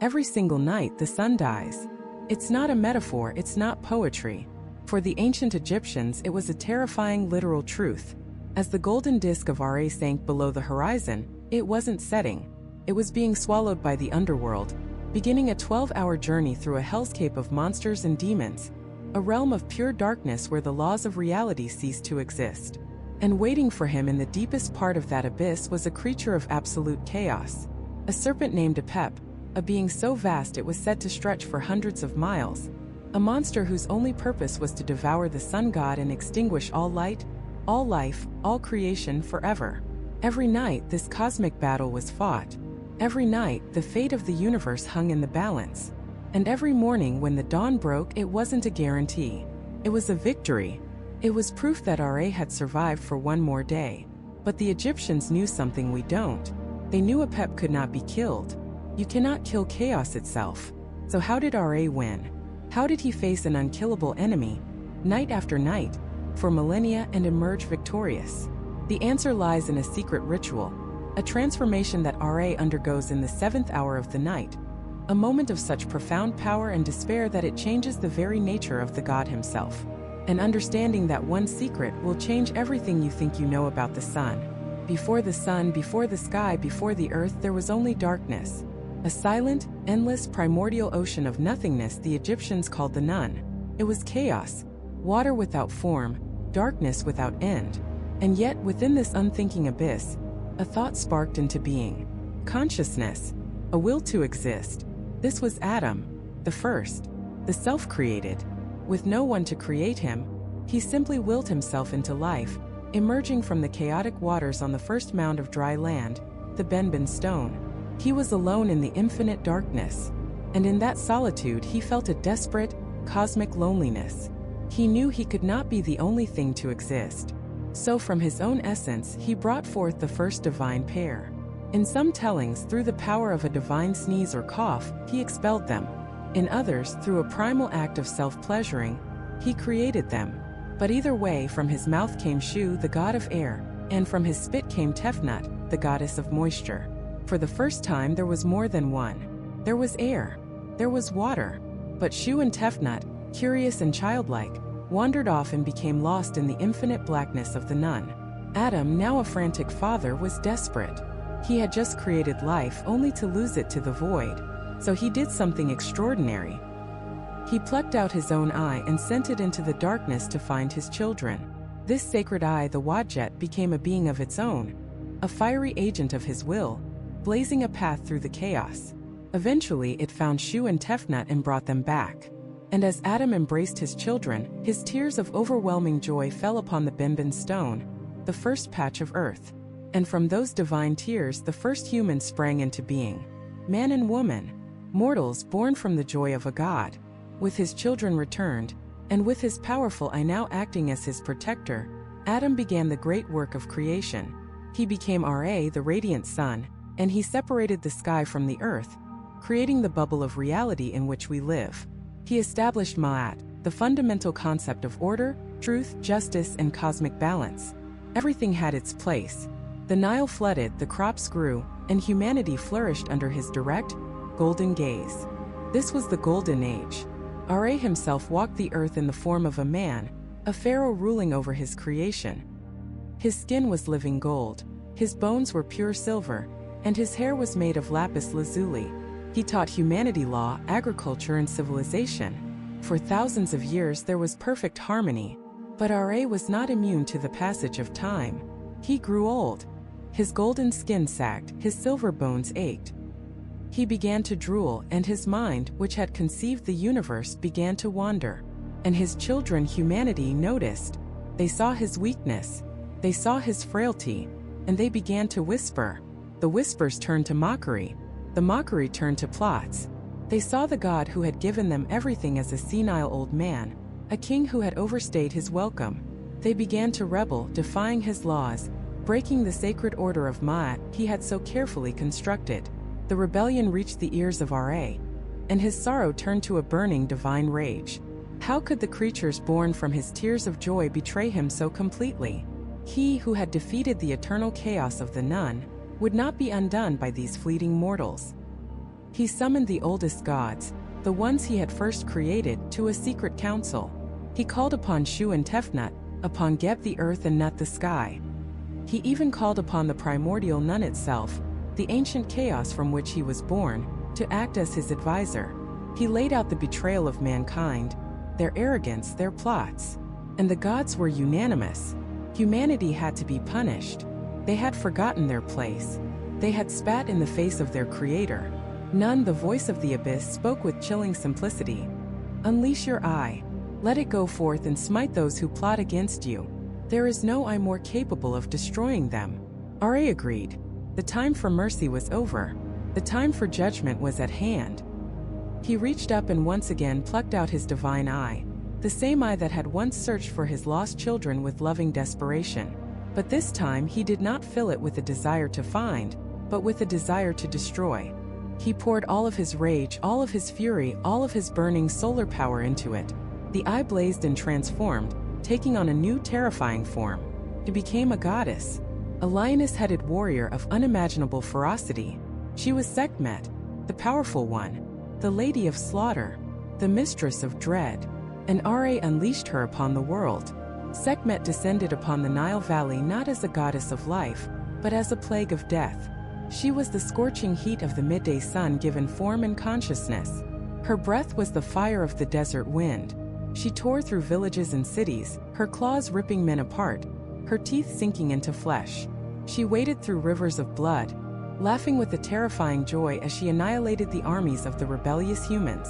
Every single night the sun dies. It's not a metaphor, it's not poetry. For the ancient Egyptians it was a terrifying literal truth. As the golden disk of Ra sank below the horizon, it wasn't setting. It was being swallowed by the underworld, beginning a 12-hour journey through a hellscape of monsters and demons, a realm of pure darkness where the laws of reality ceased to exist. And waiting for him in the deepest part of that abyss was a creature of absolute chaos, a serpent named Apep, a being so vast it was said to stretch for hundreds of miles, a monster whose only purpose was to devour the sun god and extinguish all light, all life, all creation forever. Every night this cosmic battle was fought. Every night the fate of the universe hung in the balance. And every morning when the dawn broke, it wasn't a guarantee. It was a victory. It was proof that Ra had survived for one more day. But the Egyptians knew something we don't. They knew Apep could not be killed. You cannot kill chaos itself. So how did Ra win? How did he face an unkillable enemy, night after night, for millennia and emerge victorious? The answer lies in a secret ritual, a transformation that Ra undergoes in the 7th hour of the night, a moment of such profound power and despair that it changes the very nature of the god himself. An understanding that one secret will change everything you think you know about the sun. Before the sun, before the sky, before the earth, there was only darkness. A silent, endless, primordial ocean of nothingness the Egyptians called the Nun. It was chaos, water without form, darkness without end. And yet, within this unthinking abyss, a thought sparked into being. Consciousness, a will to exist. This was Adam, the first, the self-created. With no one to create him, he simply willed himself into life, emerging from the chaotic waters on the first mound of dry land, the Benben stone. He was alone in the infinite darkness, and in that solitude he felt a desperate, cosmic loneliness. He knew he could not be the only thing to exist. So from his own essence he brought forth the first divine pair. In some tellings, through the power of a divine sneeze or cough, he expelled them. In others, through a primal act of self-pleasuring, he created them. But either way, from his mouth came Shu, the god of air, and from his spit came Tefnut, the goddess of moisture. For the first time there was more than one. There was air. There was water. But Shu and Tefnut, curious and childlike, wandered off and became lost in the infinite blackness of the Nun. Adam, now a frantic father, was desperate. He had just created life only to lose it to the void. So he did something extraordinary. He plucked out his own eye and sent it into the darkness to find his children. This sacred eye, the Mandjet, became a being of its own, a fiery agent of his will, blazing a path through the chaos. Eventually it found Shu and Tefnut and brought them back. And as Adam embraced his children, his tears of overwhelming joy fell upon the Benben stone, the first patch of earth. And from those divine tears the first humans sprang into being. Man and woman, mortals born from the joy of a god. With his children returned, and with his powerful eye now acting as his protector, Adam began the great work of creation. He became Ra, the radiant sun, and he separated the sky from the earth, creating the bubble of reality in which we live. He established Ma'at, the fundamental concept of order, truth, justice, and cosmic balance. Everything had its place. The Nile flooded, the crops grew, and humanity flourished under his direct, golden gaze. This was the Golden Age. Ra himself walked the earth in the form of a man, a pharaoh ruling over his creation. His skin was living gold, his bones were pure silver, and his hair was made of lapis lazuli. He taught humanity law, agriculture, and civilization. For thousands of years there was perfect harmony. But Ra was not immune to the passage of time. He grew old. His golden skin sagged, his silver bones ached. He began to drool, and his mind, which had conceived the universe, began to wander. And his children, humanity, noticed. They saw his weakness. They saw his frailty. And they began to whisper. The whispers turned to mockery. The mockery turned to plots. They saw the god who had given them everything as a senile old man, a king who had overstayed his welcome. They began to rebel, defying his laws, breaking the sacred order of Ma'at he had so carefully constructed. The rebellion reached the ears of Ra, and his sorrow turned to a burning divine rage. How could the creatures born from his tears of joy betray him so completely? He who had defeated the eternal chaos of the Nun would not be undone by these fleeting mortals. He summoned the oldest gods, the ones he had first created, to a secret council. He called upon Shu and Tefnut, upon Geb the earth and Nut the sky. He even called upon the primordial Nun itself, the ancient chaos from which he was born, to act as his advisor. He laid out the betrayal of mankind, their arrogance, their plots. And the gods were unanimous. Humanity had to be punished. They had forgotten their place. They had spat in the face of their creator. Nun, the voice of the abyss, spoke with chilling simplicity. Unleash your eye. Let it go forth and smite those who plot against you. There is no eye more capable of destroying them. Ra agreed. The time for mercy was over. The time for judgment was at hand. He reached up and once again plucked out his divine eye, the same eye that had once searched for his lost children with loving desperation. But this time he did not fill it with a desire to find, but with a desire to destroy. He poured all of his rage, all of his fury, all of his burning solar power into it. The eye blazed and transformed, taking on a new terrifying form. She became a goddess, a lioness-headed warrior of unimaginable ferocity. She was Sekhmet, the powerful one, the lady of slaughter, the mistress of dread. And Ra unleashed her upon the world. Sekhmet descended upon the Nile Valley not as a goddess of life, but as a plague of death. She was the scorching heat of the midday sun given form and consciousness. Her breath was the fire of the desert wind. She tore through villages and cities, her claws ripping men apart, her teeth sinking into flesh. She waded through rivers of blood, laughing with a terrifying joy as she annihilated the armies of the rebellious humans.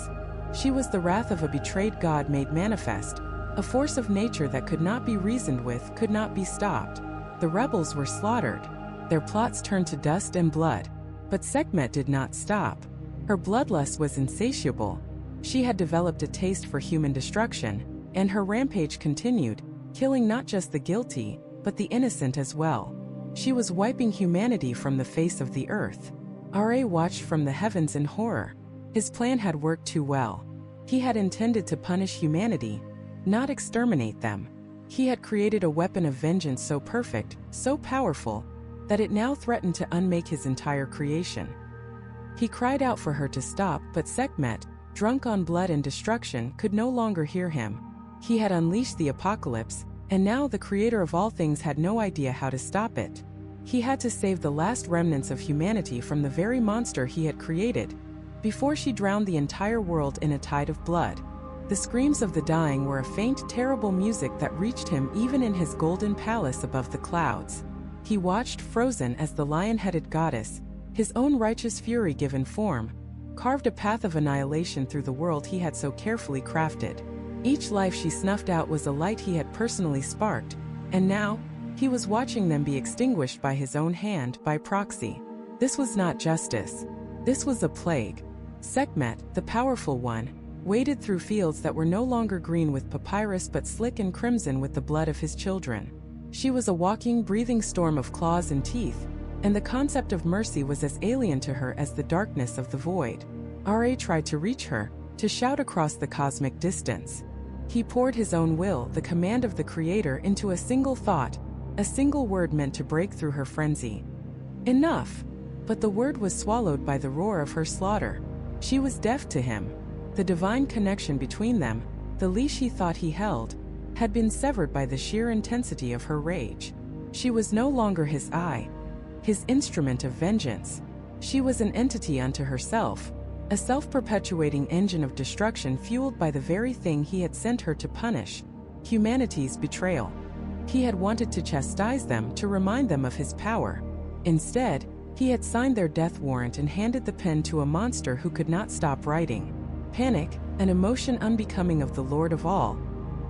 She was the wrath of a betrayed god made manifest, a force of nature that could not be reasoned with, could not be stopped. The rebels were slaughtered. Their plots turned to dust and blood. But Sekhmet did not stop. Her bloodlust was insatiable. She had developed a taste for human destruction, and her rampage continued, killing not just the guilty, but the innocent as well. She was wiping humanity from the face of the earth. Ra watched from the heavens in horror. His plan had worked too well. He had intended to punish humanity, not exterminate them. He had created a weapon of vengeance so perfect, so powerful, that it now threatened to unmake his entire creation. He cried out for her to stop, but Sekhmet, drunk on blood and destruction, could no longer hear him. He had unleashed the apocalypse, and now the creator of all things had no idea how to stop it. He had to save the last remnants of humanity from the very monster he had created, before she drowned the entire world in a tide of blood. The screams of the dying were a faint, terrible music that reached him even in his golden palace above the clouds. He watched, frozen as the lion-headed goddess, his own righteous fury given form, carved a path of annihilation through the world he had so carefully crafted. Each life she snuffed out was a light he had personally sparked, and now, he was watching them be extinguished by his own hand, by proxy. This was not justice. This was a plague. Sekhmet, the powerful one, waded through fields that were no longer green with papyrus but slick and crimson with the blood of his children. She was a walking, breathing storm of claws and teeth, and the concept of mercy was as alien to her as the darkness of the void. Ra tried to reach her, to shout across the cosmic distance. He poured his own will, the command of the Creator, into a single thought, a single word meant to break through her frenzy. Enough! But the word was swallowed by the roar of her slaughter. She was deaf to him. The divine connection between them, the leash he thought he held, had been severed by the sheer intensity of her rage. She was no longer his eye, his instrument of vengeance. She was an entity unto herself, a self-perpetuating engine of destruction fueled by the very thing he had sent her to punish, humanity's betrayal. He had wanted to chastise them, to remind them of his power. Instead, he had signed their death warrant and handed the pen to a monster who could not stop writing. Panic, an emotion unbecoming of the Lord of all,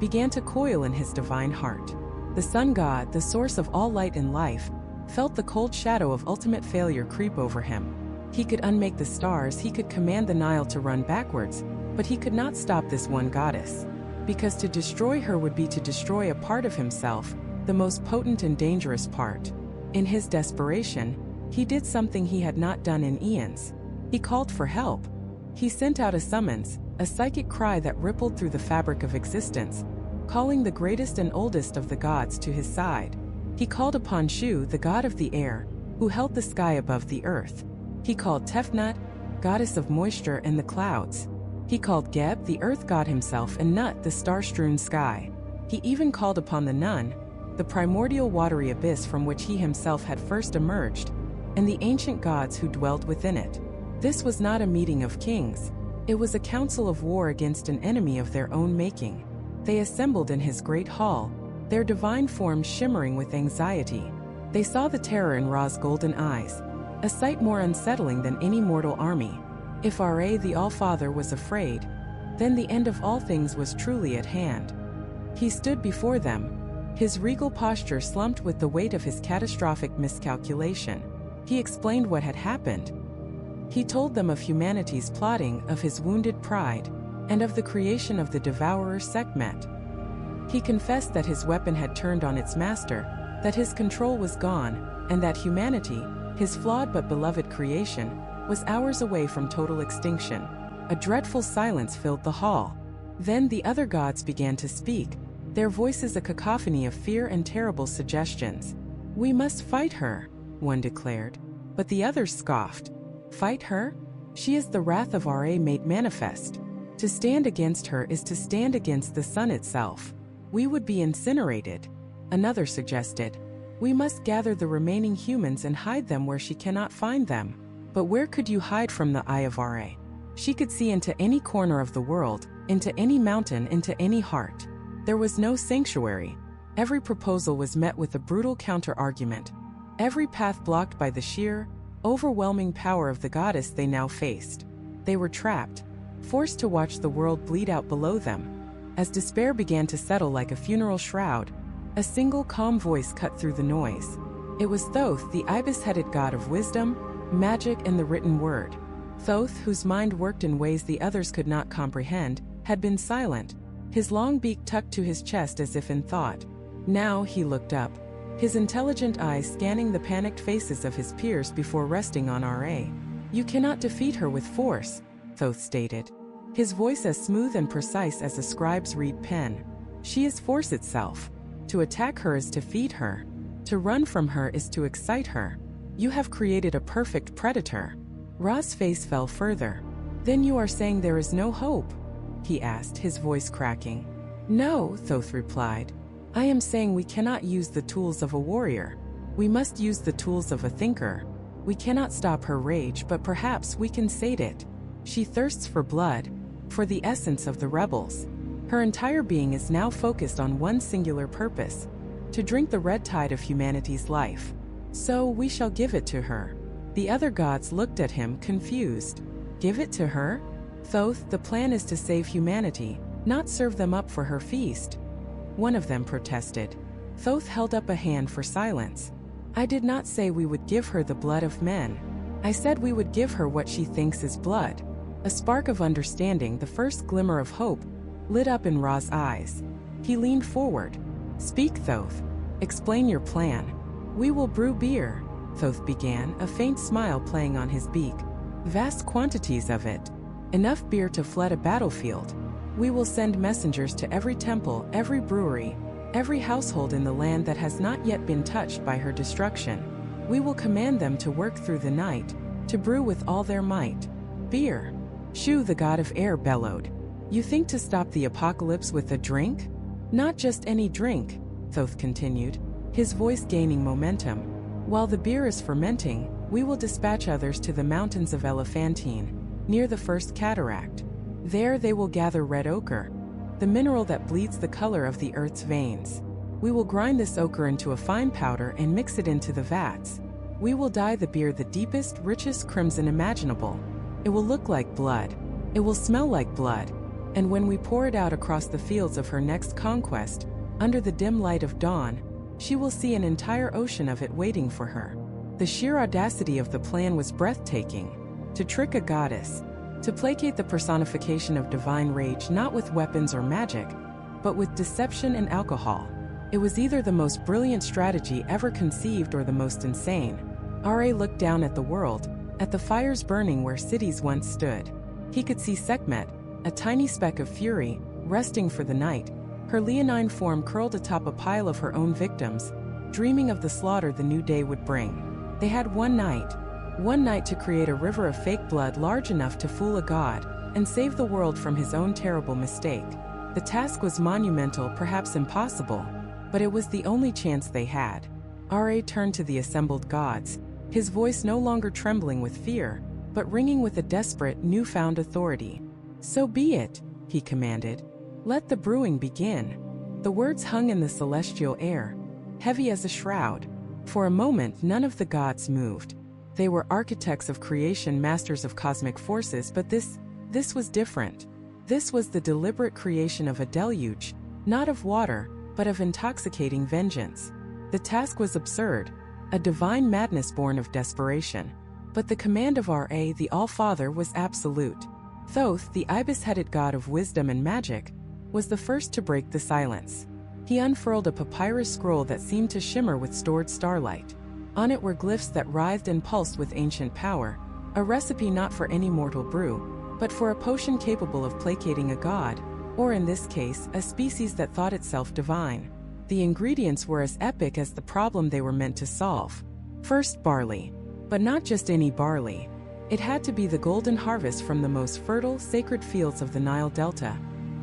began to coil in his divine heart. The sun god, the source of all light and life, felt the cold shadow of ultimate failure creep over him. He could unmake the stars, he could command the Nile to run backwards, but he could not stop this one goddess. Because to destroy her would be to destroy a part of himself, the most potent and dangerous part. In his desperation, he did something he had not done in eons. He called for help. He sent out a summons, a psychic cry that rippled through the fabric of existence, calling the greatest and oldest of the gods to his side. He called upon Shu, the god of the air, who held the sky above the earth. He called Tefnut, goddess of moisture and the clouds. He called Geb, the earth god himself, and Nut, the star-strewn sky. He even called upon the Nun, the primordial watery abyss from which he himself had first emerged, and the ancient gods who dwelled within it. This was not a meeting of kings. It was a council of war against an enemy of their own making. They assembled in his great hall, their divine forms shimmering with anxiety. They saw the terror in Ra's golden eyes, a sight more unsettling than any mortal army. If Ra the All-Father was afraid, then the end of all things was truly at hand. He stood before them, his regal posture slumped with the weight of his catastrophic miscalculation. He explained what had happened. He told them of humanity's plotting, of his wounded pride, and of the creation of the devourer Sekhmet. He confessed that his weapon had turned on its master, that his control was gone, and that humanity, his flawed but beloved creation, was hours away from total extinction. A dreadful silence filled the hall. Then the other gods began to speak, their voices a cacophony of fear and terrible suggestions. "We must fight her," one declared. But the others scoffed. "Fight her? She is the wrath of Ra made manifest. To stand against her is to stand against the sun itself. We would be incinerated." Another suggested, "We must gather the remaining humans and hide them where she cannot find them." But where could you hide from the eye of Ra? She could see into any corner of the world, into any mountain, into any heart. There was no sanctuary. Every proposal was met with a brutal counter-argument. Every path blocked by the sheer, overwhelming power of the goddess they now faced. They were trapped, forced to watch the world bleed out below them. As despair began to settle like a funeral shroud, a single calm voice cut through the noise. It was Thoth, the ibis-headed god of wisdom, magic, and the written word. Thoth, whose mind worked in ways the others could not comprehend, had been silent, his long beak tucked to his chest as if in thought. Now he looked up, his intelligent eyes scanning the panicked faces of his peers before resting on Ra. "You cannot defeat her with force," Thoth stated, his voice as smooth and precise as a scribe's reed pen. "She is force itself. To attack her is to feed her. To run from her is to excite her. You have created a perfect predator." Ra's face fell further. "Then you are saying there is no hope?" he asked, his voice cracking. "No," Thoth replied. "I am saying we cannot use the tools of a warrior. We must use the tools of a thinker. We cannot stop her rage, but perhaps we can sate it. She thirsts for blood, for the essence of the rebels. Her entire being is now focused on one singular purpose: to drink the red tide of humanity's life. So we shall give it to her." The other gods looked at him, confused. "Give it to her? Thoth, the plan is to save humanity, not serve them up for her feast." One of them protested. Thoth held up a hand for silence. "I did not say we would give her the blood of men. I said we would give her what she thinks is blood." A spark of understanding, the first glimmer of hope, lit up in Ra's eyes. He leaned forward. "Speak, Thoth. Explain your plan." "We will brew beer," Thoth began, a faint smile playing on his beak. "Vast quantities of it. Enough beer to flood a battlefield. We will send messengers to every temple, every brewery, every household in the land that has not yet been touched by her destruction. We will command them to work through the night, to brew with all their might. Beer." Shu, the god of air, bellowed. "You think to stop the apocalypse with a drink? Not just any drink," Thoth continued, his voice gaining momentum. "While the beer is fermenting, we will dispatch others to the mountains of Elephantine, near the first cataract. There they will gather red ochre, the mineral that bleeds the color of the earth's veins. We will grind this ochre into a fine powder and mix it into the vats. We will dye the beer the deepest, richest crimson imaginable. It will look like blood. It will smell like blood. And when we pour it out across the fields of her next conquest, under the dim light of dawn, she will see an entire ocean of it waiting for her." The sheer audacity of the plan was breathtaking. To trick a goddess, to placate the personification of divine rage not with weapons or magic, but with deception and alcohol. It was either the most brilliant strategy ever conceived or the most insane. Ra looked down at the world, at the fires burning where cities once stood. He could see Sekhmet, a tiny speck of fury, resting for the night, her leonine form curled atop a pile of her own victims, dreaming of the slaughter the new day would bring. They had one night, one night to create a river of fake blood large enough to fool a god and save the world from his own terrible mistake. The task was monumental, perhaps impossible, but it was the only chance they had. Ra turned to the assembled gods, his voice no longer trembling with fear, but ringing with a desperate, newfound authority. "So be it," he commanded. "Let the brewing begin." The words hung in the celestial air, heavy as a shroud. For a moment, none of the gods moved. They were architects of creation, masters of cosmic forces, but this was different. This was the deliberate creation of a deluge, not of water, but of intoxicating vengeance. The task was absurd, a divine madness born of desperation. But the command of Ra, the All-Father, was absolute. Thoth, the ibis-headed god of wisdom and magic, was the first to break the silence. He unfurled a papyrus scroll that seemed to shimmer with stored starlight. On it were glyphs that writhed and pulsed with ancient power, a recipe not for any mortal brew, but for a potion capable of placating a god, or in this case, a species that thought itself divine. The ingredients were as epic as the problem they were meant to solve. First, barley. But not just any barley. It had to be the golden harvest from the most fertile, sacred fields of the Nile Delta.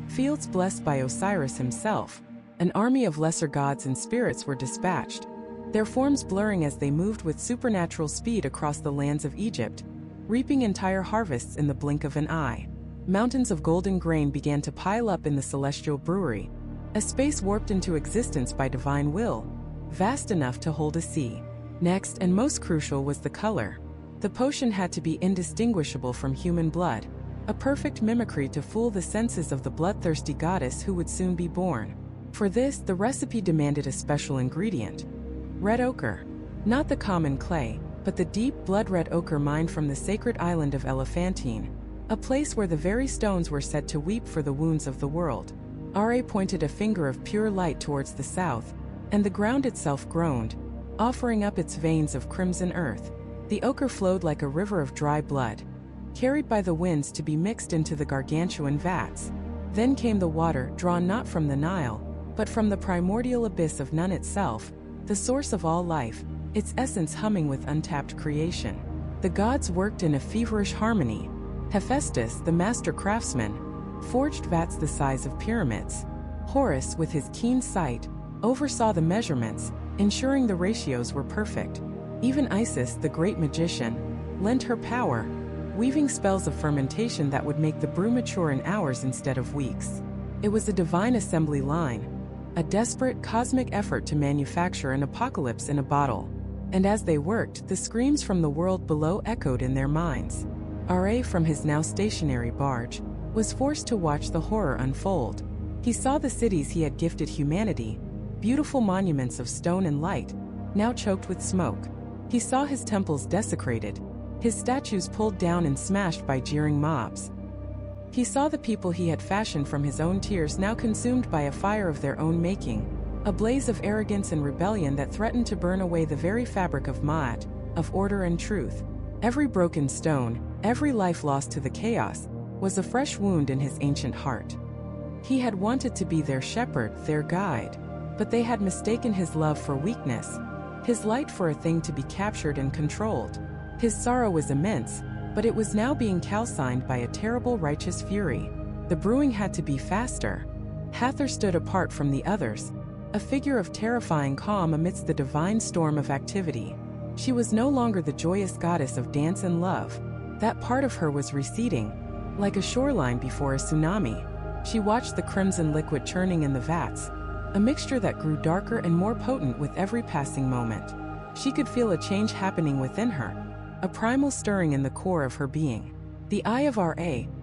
Fields blessed by Osiris himself. An army of lesser gods and spirits were dispatched, their forms blurring as they moved with supernatural speed across the lands of Egypt, reaping entire harvests in the blink of an eye. Mountains of golden grain began to pile up in the celestial brewery, a space warped into existence by divine will, vast enough to hold a sea. Next, and most crucial, was the color. The potion had to be indistinguishable from human blood, a perfect mimicry to fool the senses of the bloodthirsty goddess who would soon be born. For this, the recipe demanded a special ingredient: red ochre. Not the common clay, but the deep blood-red ochre mined from the sacred island of Elephantine, a place where the very stones were said to weep for the wounds of the world. Ra pointed a finger of pure light towards the south, and the ground itself groaned, offering up its veins of crimson earth. The ochre flowed like a river of dry blood, carried by the winds to be mixed into the gargantuan vats. Then came the water, drawn not from the Nile, but from the primordial abyss of Nun itself, the source of all life, its essence humming with untapped creation. The gods worked in a feverish harmony. Hephaestus, the master craftsman, forged vats the size of pyramids. Horus, with his keen sight, oversaw the measurements, ensuring the ratios were perfect. Even Isis, the great magician, lent her power, weaving spells of fermentation that would make the brew mature in hours instead of weeks. It was a divine assembly line, a desperate cosmic effort to manufacture an apocalypse in a bottle. And as they worked, the screams from the world below echoed in their minds. Ra, from his now stationary barge, was forced to watch the horror unfold. He saw the cities he had gifted humanity, beautiful monuments of stone and light, now choked with smoke. He saw his temples desecrated, his statues pulled down and smashed by jeering mobs. He saw the people he had fashioned from his own tears now consumed by a fire of their own making, a blaze of arrogance and rebellion that threatened to burn away the very fabric of Ma'at, of order and truth. Every broken stone, every life lost to the chaos, was a fresh wound in his ancient heart. He had wanted to be their shepherd, their guide, but they had mistaken his love for weakness, his light for a thing to be captured and controlled. His sorrow was immense, but it was now being calcined by a terrible righteous fury. The brewing had to be faster. Hathor stood apart from the others, a figure of terrifying calm amidst the divine storm of activity. She was no longer the joyous goddess of dance and love. That part of her was receding, like a shoreline before a tsunami. She watched the crimson liquid churning in the vats, a mixture that grew darker and more potent with every passing moment. She could feel a change happening within her, a primal stirring in the core of her being. The eye of Ra,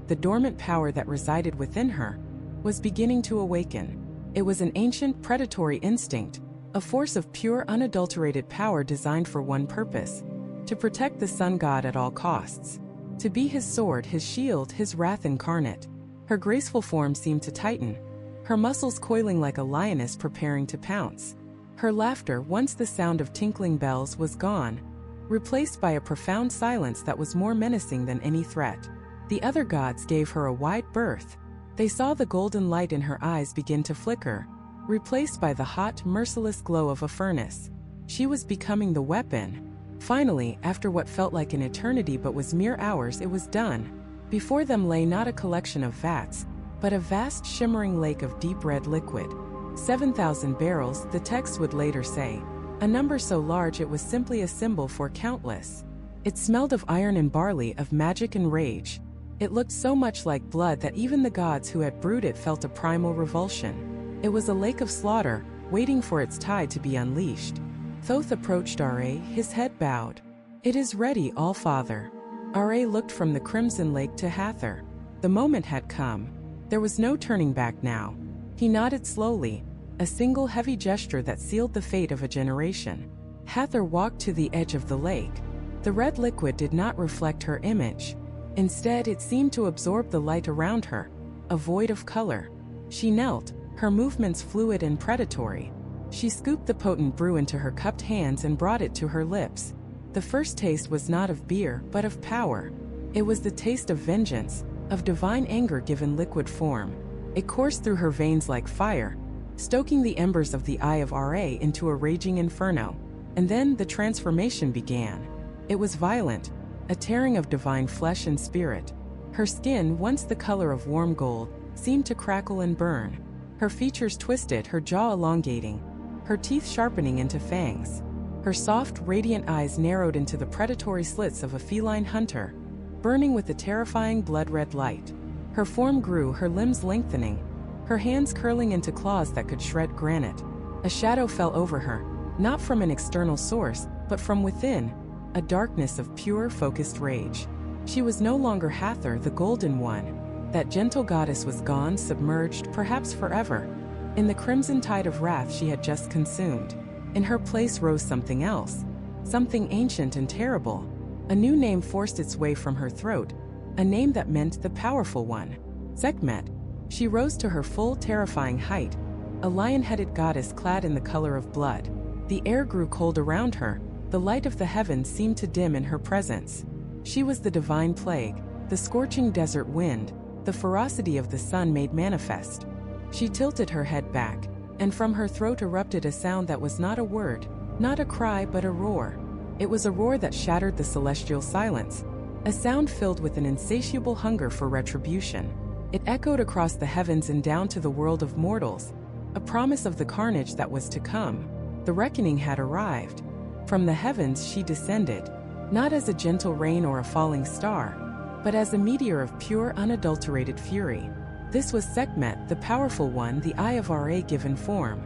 the dormant power that resided within her, was beginning to awaken. It was an ancient predatory instinct, a force of pure unadulterated power designed for one purpose: to protect the sun god at all costs. To be his sword, his shield, his wrath incarnate. Her graceful form seemed to tighten, her muscles coiling like a lioness preparing to pounce. Her laughter, once the sound of tinkling bells, was gone, replaced by a profound silence that was more menacing than any threat. The other gods gave her a wide berth. They saw the golden light in her eyes begin to flicker, replaced by the hot, merciless glow of a furnace. She was becoming the weapon, Finally, after what felt like an eternity but was mere hours, it was done. Before them lay not a collection of vats, but a vast shimmering lake of deep red liquid. 7,000 barrels, the text would later say, a number so large it was simply a symbol for countless. It smelled of iron and barley, of magic and rage. It looked so much like blood that even the gods who had brewed it felt a primal revulsion. It was a lake of slaughter, waiting for its tide to be unleashed. Thoth approached Ra, his head bowed. It is ready, All-Father. Ra looked from the crimson lake to Hathor. The moment had come. There was no turning back now. He nodded slowly, a single heavy gesture that sealed the fate of a generation. Hathor walked to the edge of the lake. The red liquid did not reflect her image. Instead, it seemed to absorb the light around her, a void of color. She knelt, her movements fluid and predatory. She scooped the potent brew into her cupped hands and brought it to her lips. The first taste was not of beer, but of power. It was the taste of vengeance, of divine anger given liquid form. It coursed through her veins like fire, stoking the embers of the eye of Ra into a raging inferno. And then the transformation began. It was violent, a tearing of divine flesh and spirit. Her skin, once the color of warm gold, seemed to crackle and burn. Her features twisted, her jaw elongating, her teeth sharpening into fangs. Her soft, radiant eyes narrowed into the predatory slits of a feline hunter, burning with a terrifying blood-red light. Her form grew, her limbs lengthening, her hands curling into claws that could shred granite. A shadow fell over her, not from an external source, but from within, a darkness of pure, focused rage. She was no longer Hathor, the Golden One. That gentle goddess was gone, submerged, perhaps forever, in the crimson tide of wrath she had just consumed. In her place rose something else, something ancient and terrible. A new name forced its way from her throat, a name that meant the Powerful One. Sekhmet. She rose to her full, terrifying height, a lion-headed goddess clad in the color of blood. The air grew cold around her, the light of the heavens seemed to dim in her presence. She was the divine plague, the scorching desert wind, the ferocity of the sun made manifest. She tilted her head back, and from her throat erupted a sound that was not a word, not a cry but a roar. It was a roar that shattered the celestial silence, a sound filled with an insatiable hunger for retribution. It echoed across the heavens and down to the world of mortals, a promise of the carnage that was to come. The reckoning had arrived. From the heavens she descended, not as a gentle rain or a falling star, but as a meteor of pure, unadulterated fury. This was Sekhmet, the Powerful One, the Eye of Ra given form.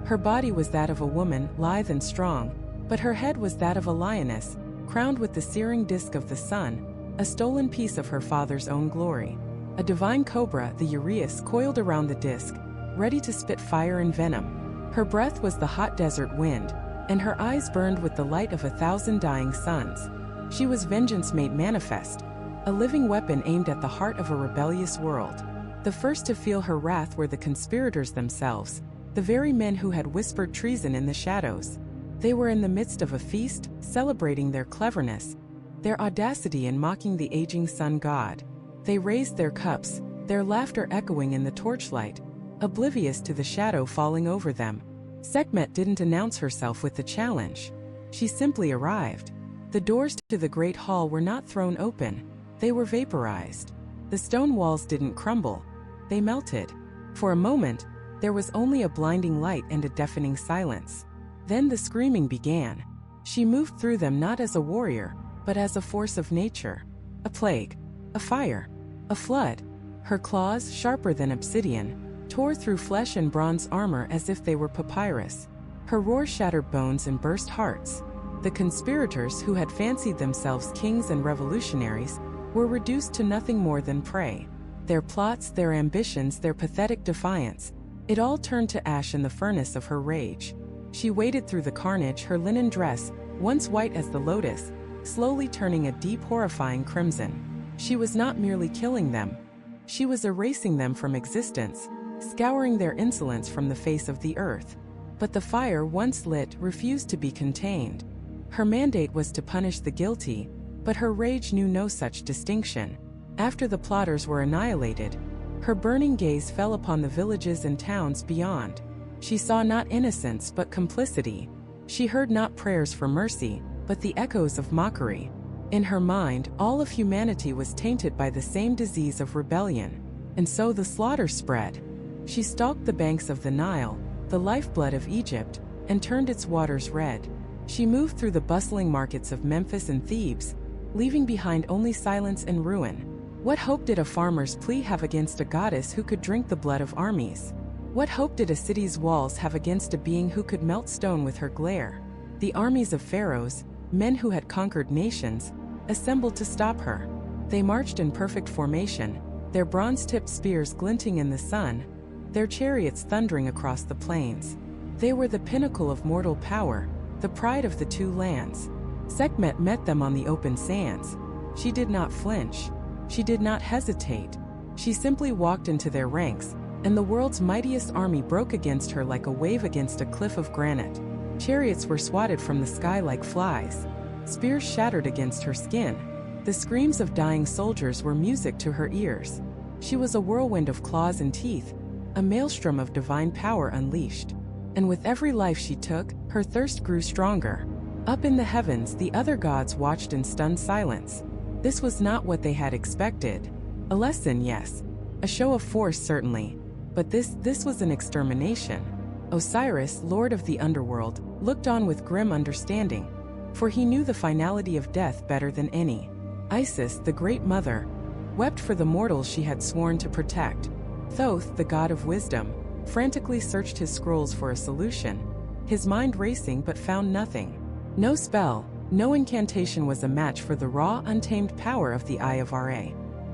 Her body was that of a woman, lithe and strong, but her head was that of a lioness, crowned with the searing disk of the sun, a stolen piece of her father's own glory. A divine cobra, the uraeus, coiled around the disk, ready to spit fire and venom. Her breath was the hot desert wind, and her eyes burned with the light of 1,000 dying suns. She was vengeance made manifest, a living weapon aimed at the heart of a rebellious world. The first to feel her wrath were the conspirators themselves, the very men who had whispered treason in the shadows. They were in the midst of a feast, celebrating their cleverness, their audacity in mocking the aging sun god. They raised their cups, their laughter echoing in the torchlight, oblivious to the shadow falling over them. Sekhmet didn't announce herself with the challenge. She simply arrived. The doors to the great hall were not thrown open, they were vaporized. The stone walls didn't crumble, they melted. For a moment, there was only a blinding light and a deafening silence. Then the screaming began. She moved through them not as a warrior, but as a force of nature. A plague, a fire, a flood. Her claws, sharper than obsidian, tore through flesh and bronze armor as if they were papyrus. Her roar shattered bones and burst hearts. The conspirators, who had fancied themselves kings and revolutionaries, were reduced to nothing more than prey. Their plots, their ambitions, their pathetic defiance, it all turned to ash in the furnace of her rage. She waded through the carnage, her linen dress, once white as the lotus, slowly turning a deep, horrifying crimson. She was not merely killing them. She was erasing them from existence, scouring their insolence from the face of the earth. But the fire, once lit, refused to be contained. Her mandate was to punish the guilty, but her rage knew no such distinction. After the plotters were annihilated, her burning gaze fell upon the villages and towns beyond. She saw not innocence but complicity. She heard not prayers for mercy, but the echoes of mockery. In her mind, all of humanity was tainted by the same disease of rebellion, and so the slaughter spread. She stalked the banks of the Nile, the lifeblood of Egypt, and turned its waters red. She moved through the bustling markets of Memphis and Thebes, leaving behind only silence and ruin. What hope did a farmer's plea have against a goddess who could drink the blood of armies? What hope did a city's walls have against a being who could melt stone with her glare? The armies of pharaohs, men who had conquered nations, assembled to stop her. They marched in perfect formation, their bronze-tipped spears glinting in the sun, their chariots thundering across the plains. They were the pinnacle of mortal power, the pride of the two lands. Sekhmet met them on the open sands. She did not flinch. She did not hesitate. She simply walked into their ranks, and the world's mightiest army broke against her like a wave against a cliff of granite. Chariots were swatted from the sky like flies. Spears shattered against her skin. The screams of dying soldiers were music to her ears. She was a whirlwind of claws and teeth, a maelstrom of divine power unleashed. And with every life she took, her thirst grew stronger. Up in the heavens, the other gods watched in stunned silence. This was not what they had expected. A lesson, yes. A show of force, certainly. But this was an extermination. Osiris, lord of the underworld, looked on with grim understanding, for he knew the finality of death better than any. Isis, the great mother, wept for the mortals she had sworn to protect. Thoth, the god of wisdom, frantically searched his scrolls for a solution, his mind racing but found nothing. No spell, no incantation was a match for the raw, untamed power of the Eye of Ra.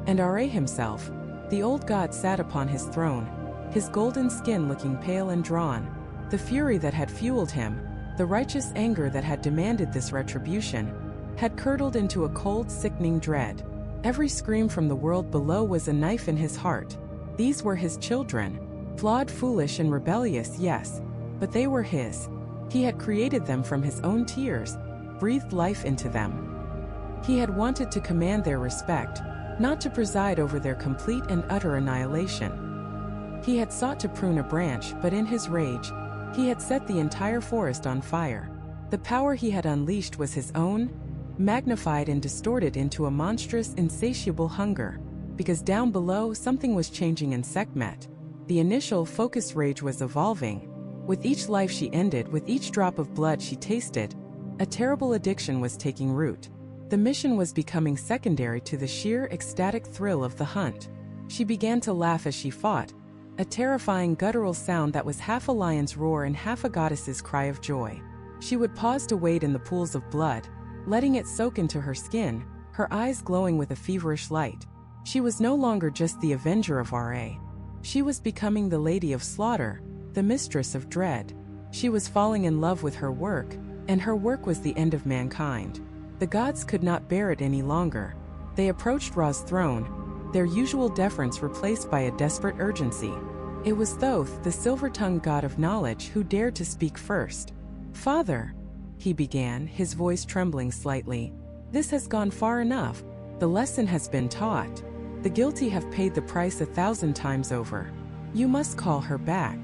And Ra himself, the old god, sat upon his throne, his golden skin looking pale and drawn. The fury that had fueled him, the righteous anger that had demanded this retribution, had curdled into a cold, sickening dread. Every scream from the world below was a knife in his heart. These were his children. Flawed, foolish, and rebellious, yes, but they were his. He had created them from his own tears, breathed life into them. He had wanted to command their respect, not to preside over their complete and utter annihilation. He had sought to prune a branch, but in his rage, he had set the entire forest on fire. The power he had unleashed was his own, magnified and distorted into a monstrous, insatiable hunger. Because down below, something was changing in Sekhmet. The initial, focused rage was evolving. With each life she ended, with each drop of blood she tasted, a terrible addiction was taking root. The mission was becoming secondary to the sheer, ecstatic thrill of the hunt. She began to laugh as she fought, a terrifying guttural sound that was half a lion's roar and half a goddess's cry of joy. She would pause to wade in the pools of blood, letting it soak into her skin, her eyes glowing with a feverish light. She was no longer just the avenger of Ra. She was becoming the lady of slaughter, the mistress of dread. She was falling in love with her work, and her work was the end of mankind. The gods could not bear it any longer. They approached Ra's throne, their usual deference replaced by a desperate urgency. It was Thoth, the silver-tongued god of knowledge, who dared to speak first. "Father," he began, his voice trembling slightly, "this has gone far enough. The lesson has been taught. The guilty have paid the price 1,000 times over. You must call her back."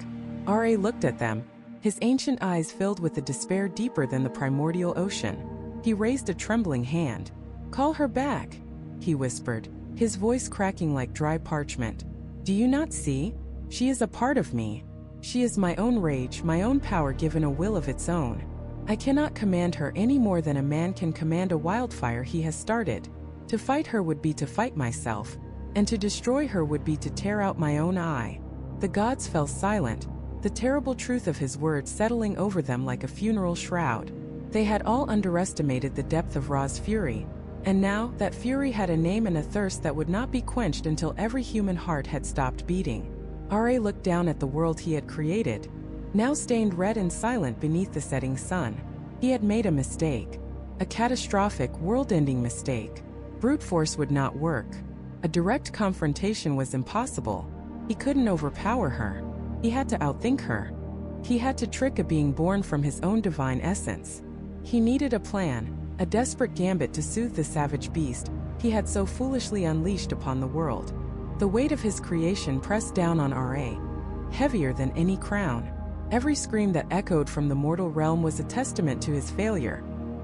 Ra looked at them, his ancient eyes filled with a despair deeper than the primordial ocean. He raised a trembling hand. "Call her back," he whispered, his voice cracking like dry parchment. "Do you not see? She is a part of me. She is my own rage, my own power given a will of its own. I cannot command her any more than a man can command a wildfire he has started. To fight her would be to fight myself, and to destroy her would be to tear out my own eye." The gods fell silent, the terrible truth of his words settling over them like a funeral shroud. They had all underestimated the depth of Ra's fury, and now that fury had a name and a thirst that would not be quenched until every human heart had stopped beating. Ra looked down at the world he had created, now stained red and silent beneath the setting sun. He had made a mistake, a catastrophic, world-ending mistake. Brute force would not work. A direct confrontation was impossible. He couldn't overpower her. He had to outthink her. He had to trick a being born from his own divine essence. He needed a plan, a desperate gambit to soothe the savage beast he had so foolishly unleashed upon the world. The weight of his creation pressed down on Ra, heavier than any crown. Every scream that echoed from the mortal realm was a testament to his failure,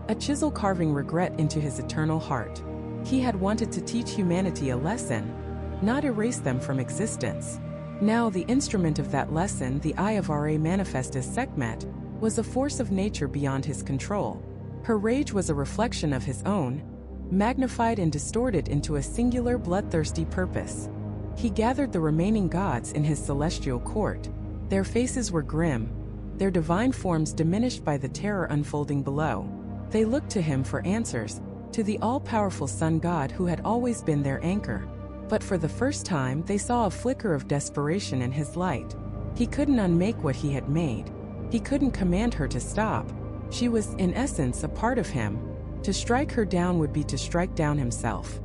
a chisel carving regret into his eternal heart. He had wanted to teach humanity a lesson, not erase them from existence. Now the instrument of that lesson, the Eye of Ra manifest as Sekhmet, was a force of nature beyond his control. Her rage was a reflection of his own, magnified and distorted into a singular bloodthirsty purpose. He gathered the remaining gods in his celestial court. Their faces were grim, their divine forms diminished by the terror unfolding below. They looked to him for answers, to the all-powerful sun god who had always been their anchor. But for the first time they saw a flicker of desperation in his light. He couldn't unmake what he had made. He couldn't command her to stop. She was, in essence, a part of him. To strike her down would be to strike down himself.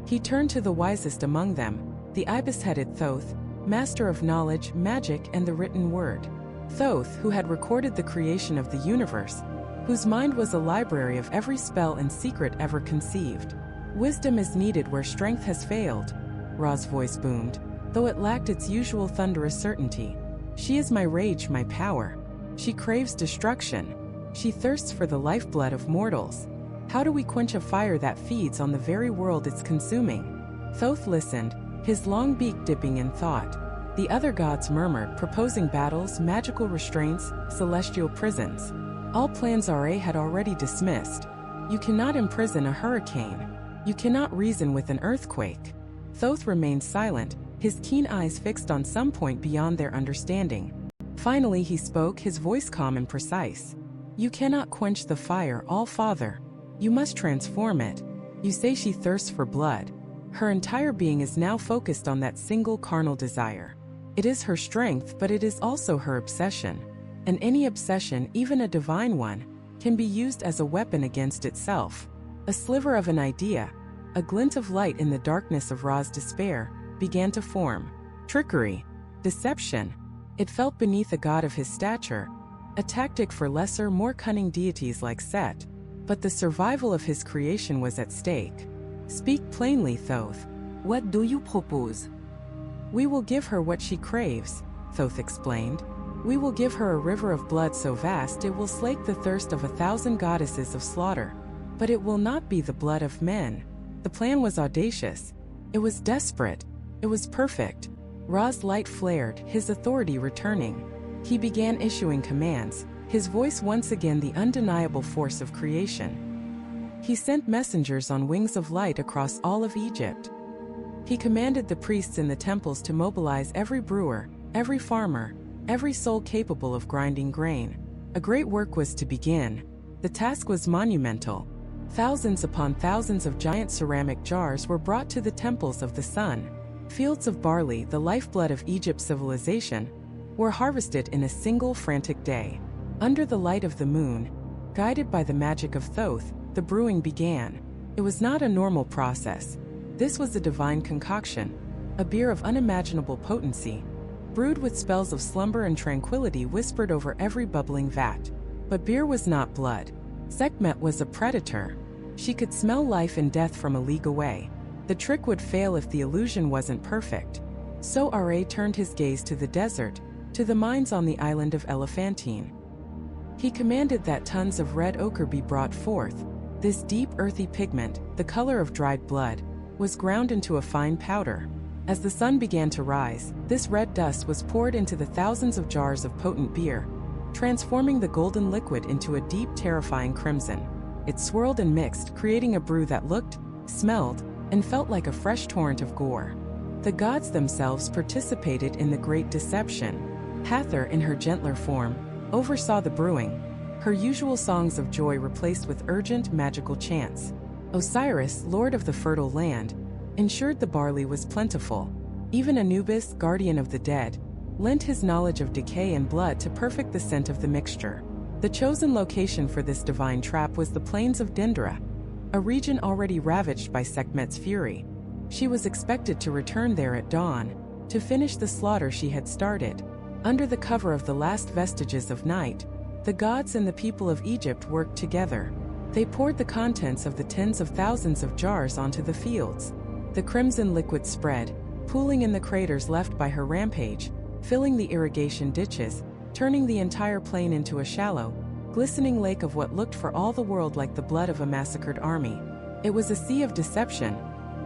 He turned to the wisest among them, the ibis-headed Thoth, master of knowledge, magic, and the written word. Thoth, who had recorded the creation of the universe, whose mind was a library of every spell and secret ever conceived. Wisdom is needed where strength has failed, Ra's voice boomed, though it lacked its usual thunderous certainty. She is my rage, my power. She craves destruction. She thirsts for the lifeblood of mortals. How do we quench a fire that feeds on the very world it's consuming? Thoth listened, his long beak dipping in thought. The other gods murmured, proposing battles, magical restraints, celestial prisons. All plans Ra had already dismissed. You cannot imprison a hurricane. You cannot reason with an earthquake. Thoth remained silent, his keen eyes fixed on some point beyond their understanding. Finally he spoke, his voice calm and precise. You cannot quench the fire, All-Father. You must transform it. You say she thirsts for blood. Her entire being is now focused on that single carnal desire. It is her strength, but it is also her obsession. And any obsession, even a divine one, can be used as a weapon against itself. A sliver of an idea, a glint of light in the darkness of Ra's despair, began to form. Trickery, deception. It felt beneath a god of his stature, a tactic for lesser, more cunning deities like Set. But the survival of his creation was at stake. Speak plainly, Thoth. What do you propose? We will give her what she craves, Thoth explained. We will give her a river of blood so vast it will slake the thirst of 1,000 goddesses of slaughter. But it will not be the blood of men. The plan was audacious. It was desperate. It was perfect. Ra's light flared, his authority returning. He began issuing commands, his voice once again the undeniable force of creation. He sent messengers on wings of light across all of Egypt. He commanded the priests in the temples to mobilize every brewer, every farmer, every soul capable of grinding grain. A great work was to begin. The task was monumental. Thousands upon thousands of giant ceramic jars were brought to the temples of the sun. Fields of barley, the lifeblood of Egypt's civilization, were harvested in a single frantic day. Under the light of the moon, guided by the magic of Thoth, the brewing began. It was not a normal process. This was a divine concoction, a beer of unimaginable potency, brewed with spells of slumber and tranquility whispered over every bubbling vat. But beer was not blood. Sekhmet was a predator. She could smell life and death from a league away. The trick would fail if the illusion wasn't perfect. So Ra turned his gaze to the desert, to the mines on the island of Elephantine. He commanded that tons of red ochre be brought forth. This deep earthy pigment, the color of dried blood, was ground into a fine powder. As the sun began to rise, this red dust was poured into the thousands of jars of potent beer, transforming the golden liquid into a deep, terrifying crimson. It swirled and mixed, creating a brew that looked, smelled, and felt like a fresh torrent of gore. The gods themselves participated in the great deception. Hathor, in her gentler form, oversaw the brewing, her usual songs of joy replaced with urgent, magical chants. Osiris, lord of the fertile land, ensured the barley was plentiful. Even Anubis, guardian of the dead, lent his knowledge of decay and blood to perfect the scent of the mixture. The chosen location for this divine trap was the plains of Dendra, a region already ravaged by Sekhmet's fury. She was expected to return there at dawn, to finish the slaughter she had started. Under the cover of the last vestiges of night, the gods and the people of Egypt worked together. They poured the contents of the tens of thousands of jars onto the fields. The crimson liquid spread, pooling in the craters left by her rampage, filling the irrigation ditches, turning the entire plain into a shallow, glistening lake of what looked for all the world like the blood of a massacred army. It was a sea of deception,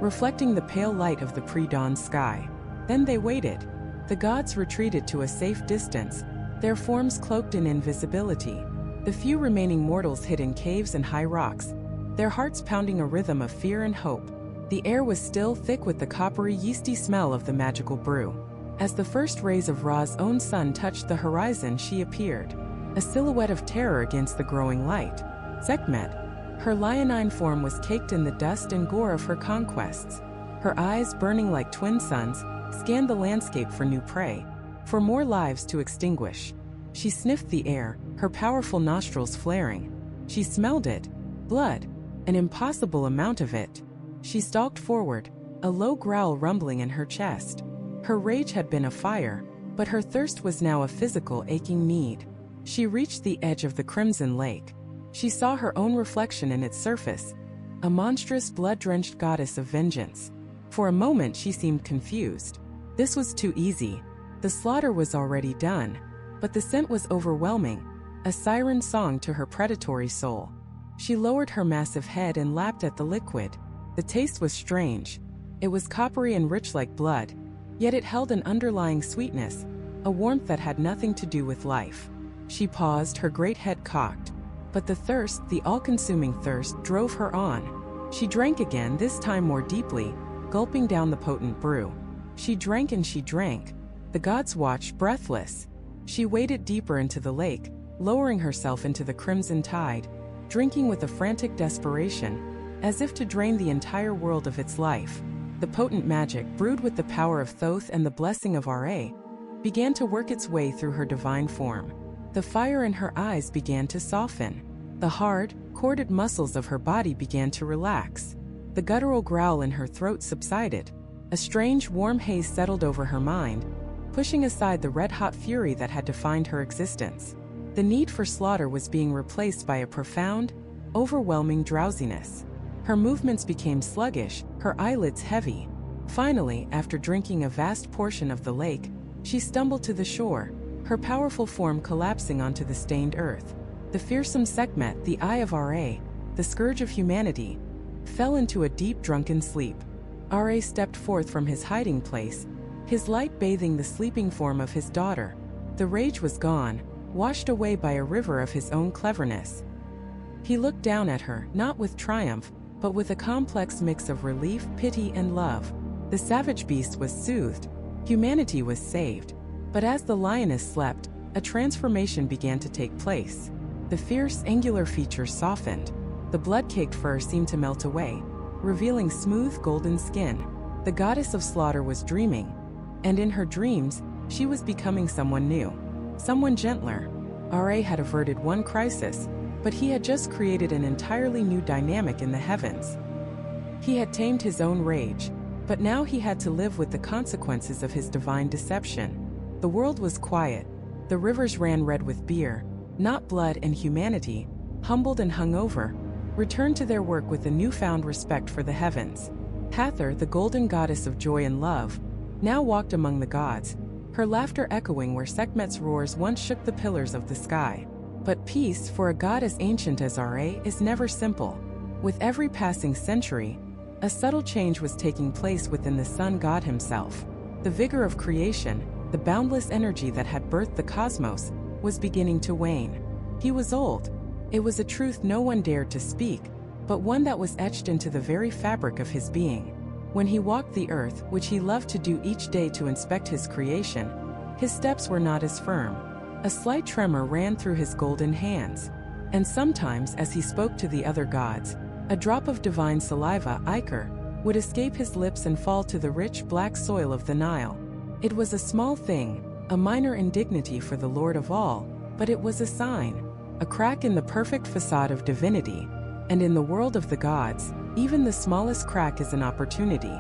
reflecting the pale light of the pre-dawn sky. Then they waited. The gods retreated to a safe distance, their forms cloaked in invisibility. The few remaining mortals hid in caves and high rocks, their hearts pounding a rhythm of fear and hope. The air was still thick with the coppery, yeasty smell of the magical brew. As the first rays of Ra's own sun touched the horizon, she appeared, a silhouette of terror against the growing light. Sekhmet. Her leonine form was caked in the dust and gore of her conquests. Her eyes, burning like twin suns, scanned the landscape for new prey, for more lives to extinguish. She sniffed the air, her powerful nostrils flaring. She smelled it. Blood. An impossible amount of it. She stalked forward, a low growl rumbling in her chest. Her rage had been a fire, but her thirst was now a physical, aching need. She reached the edge of the crimson lake. She saw her own reflection in its surface, a monstrous, blood-drenched goddess of vengeance. For a moment she seemed confused. This was too easy. The slaughter was already done, but the scent was overwhelming, a siren song to her predatory soul. She lowered her massive head and lapped at the liquid. The taste was strange. It was coppery and rich like blood, yet it held an underlying sweetness, a warmth that had nothing to do with life. She paused, her great head cocked. But the thirst, the all-consuming thirst, drove her on. She drank again, this time more deeply, gulping down the potent brew. She drank and she drank. The gods watched, breathless. She waded deeper into the lake, lowering herself into the crimson tide, drinking with a frantic desperation, as if to drain the entire world of its life. The potent magic, brewed with the power of Thoth and the blessing of Ra, began to work its way through her divine form. The fire in her eyes began to soften. The hard, corded muscles of her body began to relax. The guttural growl in her throat subsided. A strange, warm haze settled over her mind, pushing aside the red-hot fury that had defined her existence. The need for slaughter was being replaced by a profound, overwhelming drowsiness. Her movements became sluggish, her eyelids heavy. Finally, after drinking a vast portion of the lake, she stumbled to the shore, her powerful form collapsing onto the stained earth. The fearsome Sekhmet, the eye of Ra, the scourge of humanity, fell into a deep drunken sleep. Ra stepped forth from his hiding place, his light bathing the sleeping form of his daughter. The rage was gone, washed away by a river of his own cleverness. He looked down at her, not with triumph, but with a complex mix of relief, pity, and love. The savage beast was soothed. Humanity was saved. But as the lioness slept, a transformation began to take place. The fierce, angular features softened. The blood-caked fur seemed to melt away, revealing smooth, golden skin. The goddess of slaughter was dreaming, and in her dreams, she was becoming someone new, someone gentler. Ra had averted one crisis, but he had just created an entirely new dynamic in the heavens. He had tamed his own rage, but now he had to live with the consequences of his divine deception. The world was quiet. The rivers ran red with beer, not blood, and humanity, humbled and hungover, returned to their work with a newfound respect for the heavens. Hathor, the golden goddess of joy and love, now walked among the gods, her laughter echoing where Sekhmet's roars once shook the pillars of the sky. But peace, for a god as ancient as Ra, is never simple. With every passing century, a subtle change was taking place within the sun god himself. The vigor of creation, the boundless energy that had birthed the cosmos, was beginning to wane. He was old. It was a truth no one dared to speak, but one that was etched into the very fabric of his being. When he walked the earth, which he loved to do each day to inspect his creation, his steps were not as firm. A slight tremor ran through his golden hands. And sometimes, as he spoke to the other gods, a drop of divine saliva, ichor, would escape his lips and fall to the rich black soil of the Nile. It was a small thing, a minor indignity for the Lord of all, but it was a sign, a crack in the perfect facade of divinity. And in the world of the gods, even the smallest crack is an opportunity.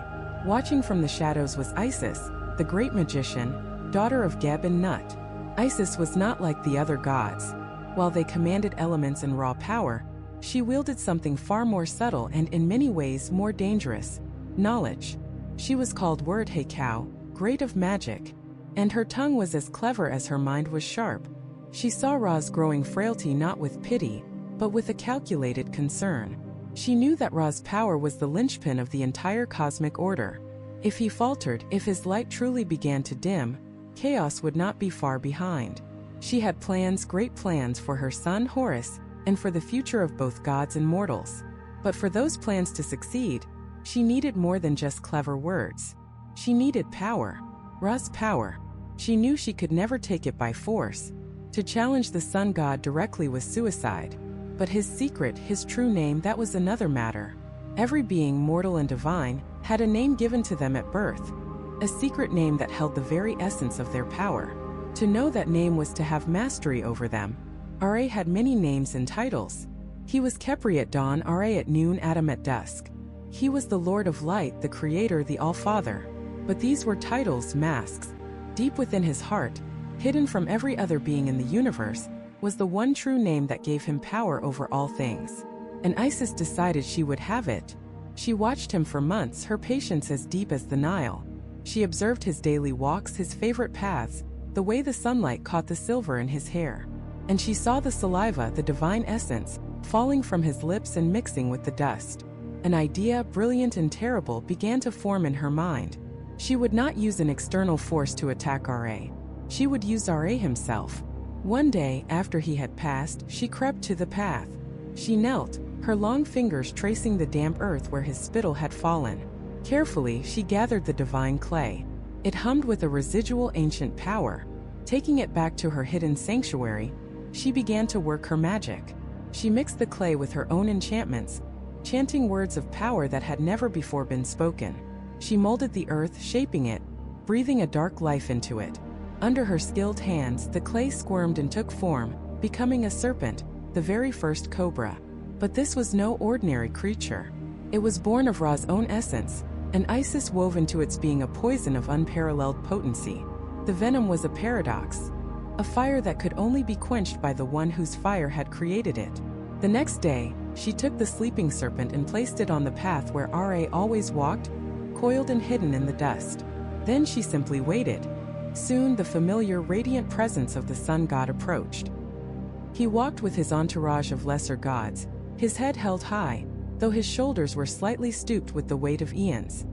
Watching from the shadows was Isis, the great magician, daughter of Geb and Nut. Isis was not like the other gods. While they commanded elements and raw power, she wielded something far more subtle and in many ways more dangerous: knowledge. She was called Word Hakau, great of magic, and her tongue was as clever as her mind was sharp. She saw Ra's growing frailty not with pity, but with a calculated concern. She knew that Ra's power was the linchpin of the entire cosmic order. If he faltered, if his light truly began to dim, chaos would not be far behind. She had plans, great plans for her son Horus, and for the future of both gods and mortals. But for those plans to succeed, she needed more than just clever words. She needed power. Ra's power. She knew she could never take it by force. To challenge the sun god directly was suicide. But his secret, his true name, that was another matter. Every being, mortal and divine, had a name given to them at birth. A secret name that held the very essence of their power. To know that name was to have mastery over them. Ra had many names and titles. He was Khepri at dawn, Ra at noon, Adam at dusk. He was the Lord of Light, the Creator, the All-Father. But these were titles, masks. Deep within his heart, hidden from every other being in the universe, was the one true name that gave him power over all things. And Isis decided she would have it. She watched him for months, her patience as deep as the Nile. She observed his daily walks, his favorite paths, the way the sunlight caught the silver in his hair. And she saw the saliva, the divine essence, falling from his lips and mixing with the dust. An idea, brilliant and terrible, began to form in her mind. She would not use an external force to attack Ra. She would use Ra himself. One day, after he had passed, she crept to the path. She knelt, her long fingers tracing the damp earth where his spittle had fallen. Carefully, she gathered the divine clay. It hummed with a residual ancient power. Taking it back to her hidden sanctuary, she began to work her magic. She mixed the clay with her own enchantments, chanting words of power that had never before been spoken. She molded the earth, shaping it, breathing a dark life into it. Under her skilled hands, the clay squirmed and took form, becoming a serpent, the very first cobra. But this was no ordinary creature. It was born of Ra's own essence, and Isis wove into its being a poison of unparalleled potency. The venom was a paradox, a fire that could only be quenched by the one whose fire had created it. The next day, she took the sleeping serpent and placed it on the path where Ra always walked, coiled and hidden in the dust. Then she simply waited. Soon the familiar, radiant presence of the sun god approached. He walked with his entourage of lesser gods, his head held high, though his shoulders were slightly stooped with the weight of eons.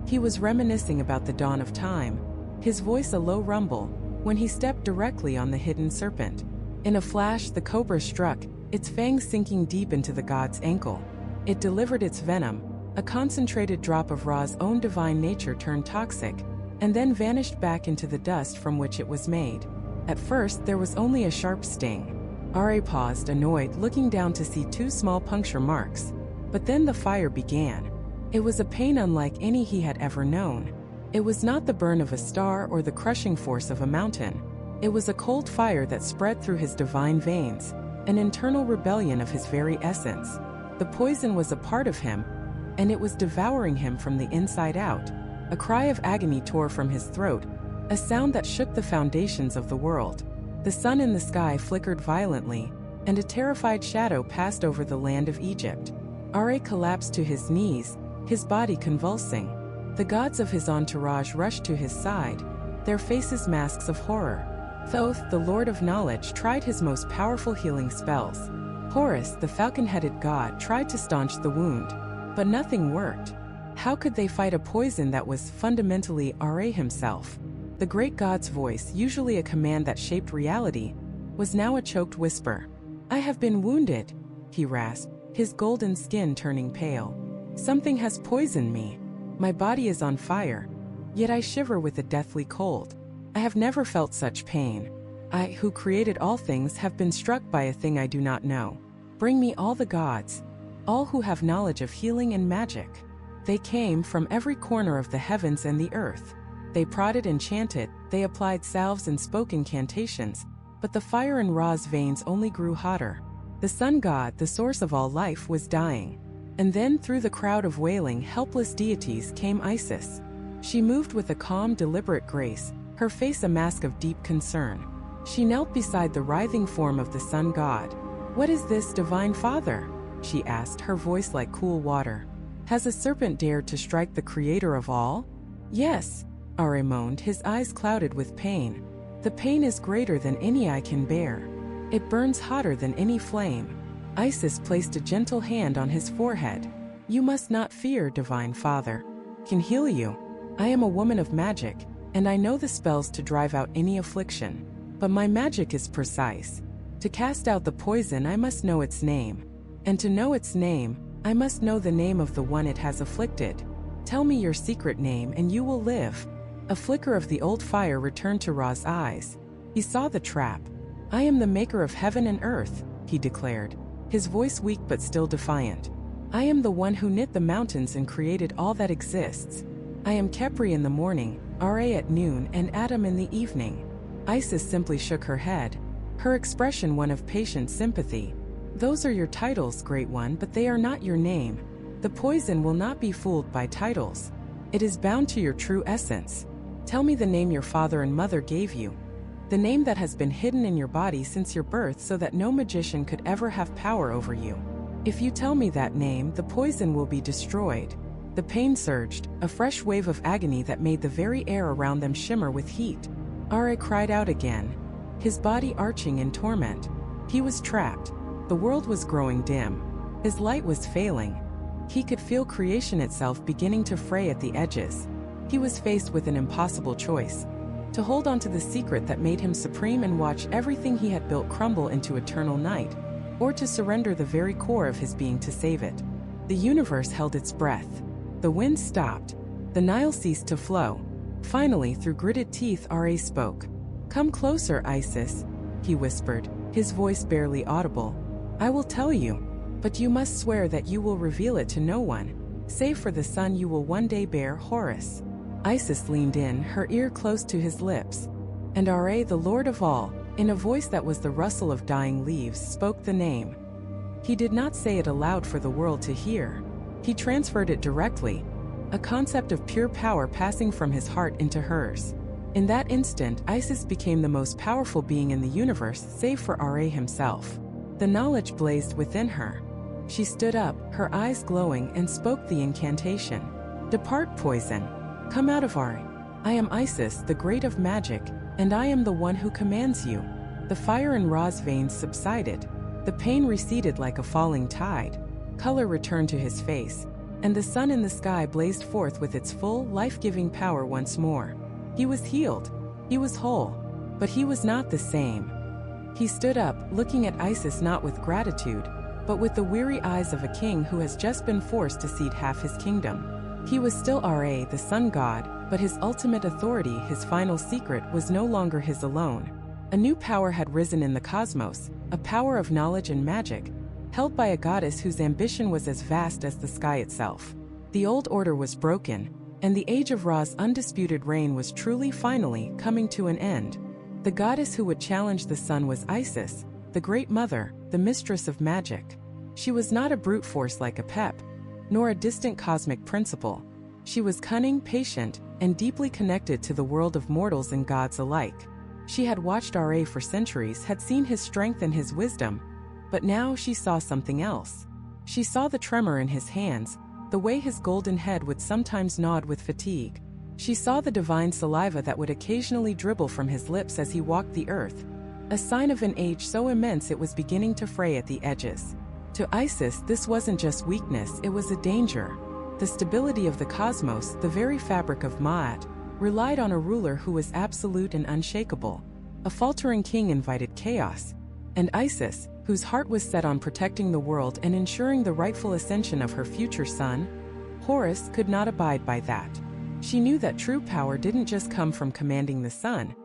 He was reminiscing about the dawn of time, his voice a low rumble, when he stepped directly on the hidden serpent. In a flash, the cobra struck, its fangs sinking deep into the god's ankle. It delivered its venom, a concentrated drop of Ra's own divine nature turned toxic, and then vanished back into the dust from which it was made. At first, there was only a sharp sting. Ra paused, annoyed, looking down to see two small puncture marks. But then the fire began. It was a pain unlike any he had ever known. It was not the burn of a star or the crushing force of a mountain. It was a cold fire that spread through his divine veins, an internal rebellion of his very essence. The poison was a part of him, and it was devouring him from the inside out. A cry of agony tore from his throat, a sound that shook the foundations of the world. The sun in the sky flickered violently, and a terrified shadow passed over the land of Egypt. Ra collapsed to his knees, his body convulsing. The gods of his entourage rushed to his side, their faces masks of horror. Thoth, the Lord of Knowledge, tried his most powerful healing spells. Horus, the falcon-headed god, tried to staunch the wound, but nothing worked. How could they fight a poison that was fundamentally Ra himself? The great god's voice, usually a command that shaped reality, was now a choked whisper. "I have been wounded," he rasped, his golden skin turning pale. "Something has poisoned me. My body is on fire, yet I shiver with a deathly cold. I have never felt such pain. I, who created all things, have been struck by a thing I do not know. Bring me all the gods, all who have knowledge of healing and magic." They came from every corner of the heavens and the earth. They prodded and chanted, they applied salves and spoke incantations, but the fire in Ra's veins only grew hotter. The sun god, the source of all life, was dying. And then, through the crowd of wailing, helpless deities, came Isis. She moved with a calm, deliberate grace, her face a mask of deep concern. She knelt beside the writhing form of the sun god. "What is this, divine father?" she asked, her voice like cool water. "Has a serpent dared to strike the creator of all?" "Yes," Ra moaned, his eyes clouded with pain. The pain is greater than any I can bear. It burns hotter than any flame. Isis placed a gentle hand on his forehead. You must not fear, Divine Father. Can heal you. I am a woman of magic, and I know the spells to drive out any affliction. But my magic is precise. To cast out the poison, I must know its name. And to know its name, I must know the name of the one it has afflicted. Tell me your secret name and you will live. A flicker of the old fire returned to Ra's eyes. He saw the trap. I am the maker of heaven and earth, he declared, his voice weak but still defiant. I am the one who knit the mountains and created all that exists. I am Khepri in the morning, Ra at noon, and Atum in the evening. Isis simply shook her head, her expression one of patient sympathy. Those are your titles, Great One, but they are not your name. The poison will not be fooled by titles. It is bound to your true essence. Tell me the name your father and mother gave you. The name that has been hidden in your body since your birth so that no magician could ever have power over you. If you tell me that name, the poison will be destroyed. The pain surged, a fresh wave of agony that made the very air around them shimmer with heat. Ra cried out again, his body arching in torment. He was trapped. The world was growing dim. His light was failing. He could feel creation itself beginning to fray at the edges. He was faced with an impossible choice: to hold on to the secret that made him supreme and watch everything he had built crumble into eternal night, or to surrender the very core of his being to save it. The universe held its breath. The wind stopped. The Nile ceased to flow. Finally, through gritted teeth, Ra spoke. Come closer, Isis, he whispered, his voice barely audible. I will tell you, but you must swear that you will reveal it to no one, save for the son you will one day bear, Horus. Isis leaned in, her ear close to his lips. And Ra, the Lord of all, in a voice that was the rustle of dying leaves, spoke the name. He did not say it aloud for the world to hear. He transferred it directly, a concept of pure power passing from his heart into hers. In that instant, Isis became the most powerful being in the universe, save for Ra himself. The knowledge blazed within her. She stood up, her eyes glowing, and spoke the incantation. Depart, poison. Come out of Ra. I am Isis, the great of magic, and I am the one who commands you. The fire in Ra's veins subsided. The pain receded like a falling tide. Color returned to his face, and the sun in the sky blazed forth with its full, life-giving power once more. He was healed. He was whole. But he was not the same. He stood up, looking at Isis not with gratitude, but with the weary eyes of a king who has just been forced to cede half his kingdom. He was still Ra, the sun god, but his ultimate authority, his final secret, was no longer his alone. A new power had risen in the cosmos, a power of knowledge and magic, held by a goddess whose ambition was as vast as the sky itself. The old order was broken, and the age of Ra's undisputed reign was truly finally coming to an end. The goddess who would challenge the sun was Isis, the Great Mother, the mistress of magic. She was not a brute force like Apep, nor a distant cosmic principle. She was cunning, patient, and deeply connected to the world of mortals and gods alike. She had watched Ra for centuries, had seen his strength and his wisdom, but now she saw something else. She saw the tremor in his hands, the way his golden head would sometimes nod with fatigue. She saw the divine saliva that would occasionally dribble from his lips as he walked the earth, a sign of an age so immense it was beginning to fray at the edges. To Isis, this wasn't just weakness, it was a danger. The stability of the cosmos, the very fabric of Ma'at, relied on a ruler who was absolute and unshakable. A faltering king invited chaos, and Isis, whose heart was set on protecting the world and ensuring the rightful ascension of her future son, Horus, could not abide by that. She knew that true power didn't just come from commanding the sun.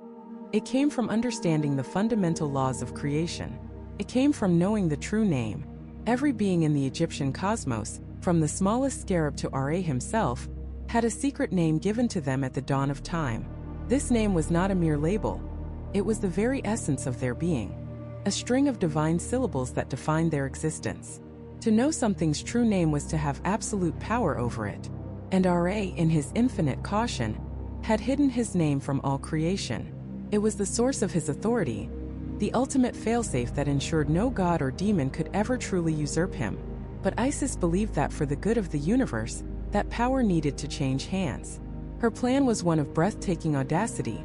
It came from understanding the fundamental laws of creation. It came from knowing the true name. Every being in the Egyptian cosmos, from the smallest scarab to Ra himself, had a secret name given to them at the dawn of time. This name was not a mere label. It was the very essence of their being, a string of divine syllables that defined their existence. To know something's true name was to have absolute power over it. And Ra, in his infinite caution, had hidden his name from all creation. It was the source of his authority, the ultimate failsafe that ensured no god or demon could ever truly usurp him. But Isis believed that for the good of the universe, that power needed to change hands. Her plan was one of breathtaking audacity.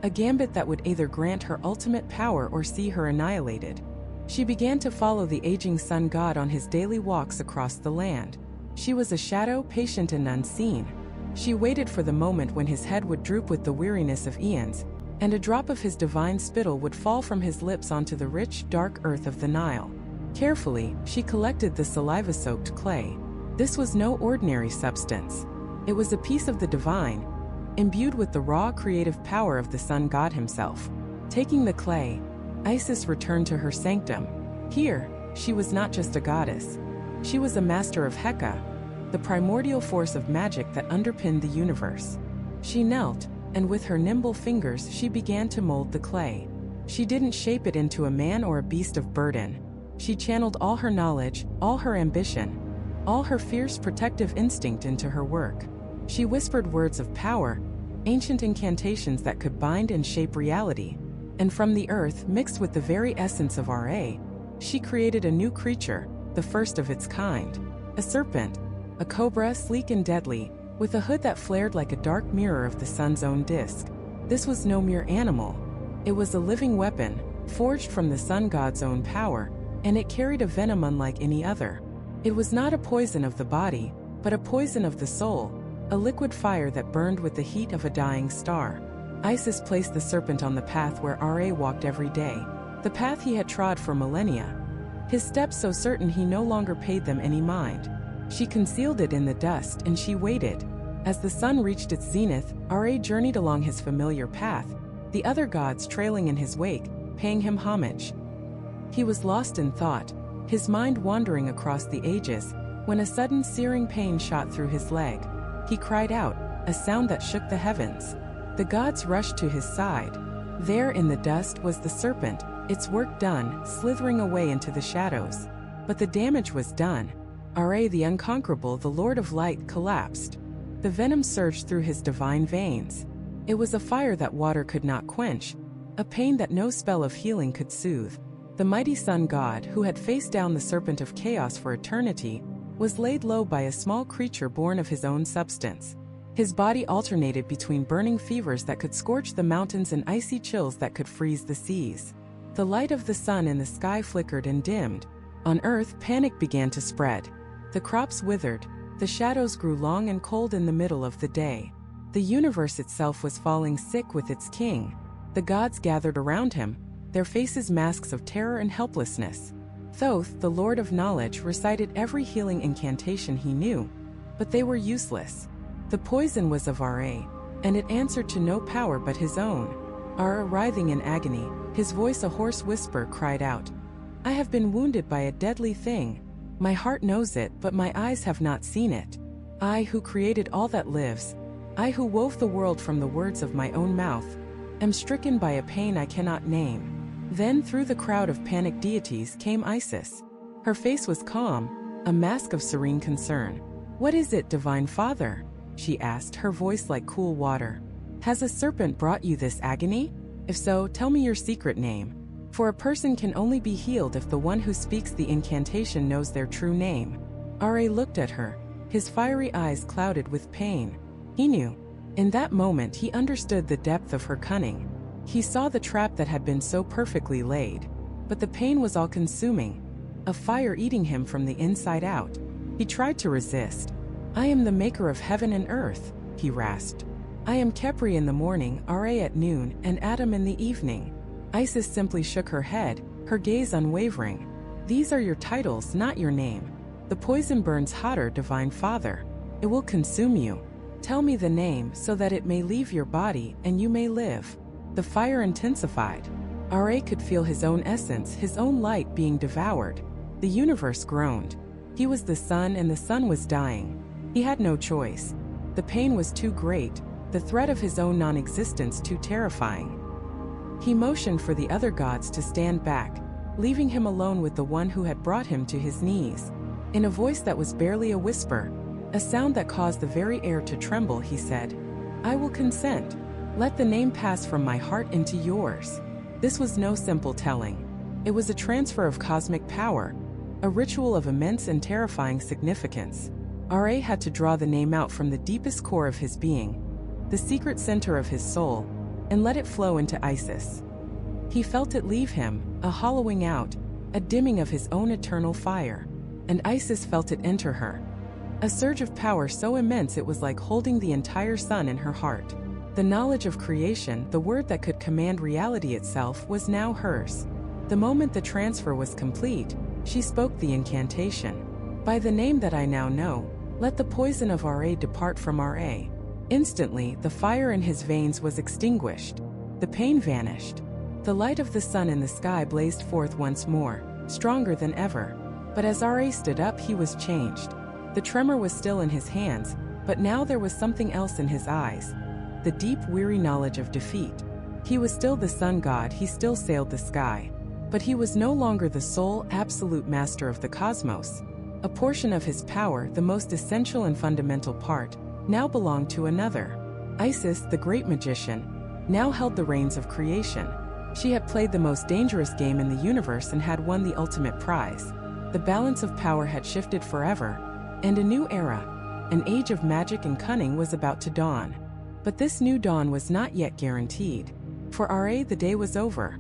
a gambit that would either grant her ultimate power or see her annihilated. She began to follow the aging sun god on his daily walks across the land. She was a shadow, patient and unseen. She waited for the moment when his head would droop with the weariness of eons, and a drop of his divine spittle would fall from his lips onto the rich, dark earth of the Nile. Carefully, she collected the saliva-soaked clay. This was no ordinary substance. It was a piece of the divine, imbued with the raw creative power of the sun god himself. Taking the clay, Isis returned to her sanctum. Here, she was not just a goddess. She was a master of Heka, the primordial force of magic that underpinned the universe. She knelt, and with her nimble fingers she began to mold the clay. She didn't shape it into a man or a beast of burden. She channeled all her knowledge, all her ambition, all her fierce protective instinct into her work. She whispered words of power, ancient incantations that could bind and shape reality. And from the earth, mixed with the very essence of Ra, she created a new creature, the first of its kind. A serpent, a cobra sleek and deadly, with a hood that flared like a dark mirror of the sun's own disk. This was no mere animal. It was a living weapon, forged from the sun god's own power, and it carried a venom unlike any other. It was not a poison of the body, but a poison of the soul, a liquid fire that burned with the heat of a dying star. Isis placed the serpent on the path where Ra walked every day, the path he had trod for millennia. His steps so certain he no longer paid them any mind. She concealed it in the dust and she waited. As the sun reached its zenith, Ra journeyed along his familiar path, the other gods trailing in his wake, paying him homage. He was lost in thought, his mind wandering across the ages, when a sudden searing pain shot through his leg. He cried out, a sound that shook the heavens. The gods rushed to his side. There in the dust was the serpent, its work done, slithering away into the shadows. But the damage was done. Ra the unconquerable, the Lord of Light, collapsed. The venom surged through his divine veins. It was a fire that water could not quench, a pain that no spell of healing could soothe. The mighty sun god, who had faced down the serpent of chaos for eternity, was laid low by a small creature born of his own substance. His body alternated between burning fevers that could scorch the mountains and icy chills that could freeze the seas. The light of the sun in the sky flickered and dimmed. On earth, panic began to spread. The crops withered, the shadows grew long and cold in the middle of the day. The universe itself was falling sick with its king. The gods gathered around him, their faces masks of terror and helplessness. Thoth, the Lord of Knowledge, recited every healing incantation he knew, but they were useless. The poison was of Ra, and it answered to no power but his own. Ra, writhing in agony, his voice a hoarse whisper, cried out, I have been wounded by a deadly thing. My heart knows it, but my eyes have not seen it. I who created all that lives, I who wove the world from the words of my own mouth, am stricken by a pain I cannot name. Then through the crowd of panicked deities came Isis. Her face was calm, a mask of serene concern. What is it, Divine Father? She asked, her voice like cool water. Has a serpent brought you this agony? If so, tell me your secret name. For a person can only be healed if the one who speaks the incantation knows their true name. Ra looked at her, his fiery eyes clouded with pain. He knew. In that moment he understood the depth of her cunning. He saw the trap that had been so perfectly laid. But the pain was all-consuming, a fire eating him from the inside out. He tried to resist. I am the maker of heaven and earth, he rasped. I am Khepri in the morning, Ra at noon, and Adam in the evening. Isis simply shook her head, her gaze unwavering. These are your titles, not your name. The poison burns hotter, Divine Father. It will consume you. Tell me the name so that it may leave your body and you may live. The fire intensified. Ra could feel his own essence, his own light being devoured. The universe groaned. He was the sun and the sun was dying. He had no choice. The pain was too great, the threat of his own non-existence too terrifying. He motioned for the other gods to stand back, leaving him alone with the one who had brought him to his knees. In a voice that was barely a whisper, a sound that caused the very air to tremble, he said, I will consent. Let the name pass from my heart into yours. This was no simple telling. It was a transfer of cosmic power, a ritual of immense and terrifying significance. Ra had to draw the name out from the deepest core of his being, the secret center of his soul, and let it flow into Isis. He felt it leave him, a hollowing out, a dimming of his own eternal fire, and Isis felt it enter her. A surge of power so immense it was like holding the entire sun in her heart. The knowledge of creation, the word that could command reality itself, was now hers. The moment the transfer was complete, she spoke the incantation. By the name that I now know, let the poison of Ra depart from Ra. Instantly, the fire in his veins was extinguished. The pain vanished. The light of the sun in the sky blazed forth once more, stronger than ever. But as Ra stood up, he was changed. The tremor was still in his hands, but now there was something else in his eyes. The deep, weary knowledge of defeat. He was still the sun god, he still sailed the sky. But he was no longer the sole, absolute master of the cosmos. A portion of his power, the most essential and fundamental part, now belonged to another. Isis, the great magician, now held the reins of creation. She had played the most dangerous game in the universe and had won the ultimate prize. The balance of power had shifted forever, and a new era, an age of magic and cunning, was about to dawn. But this new dawn was not yet guaranteed. For Ra, the day was over.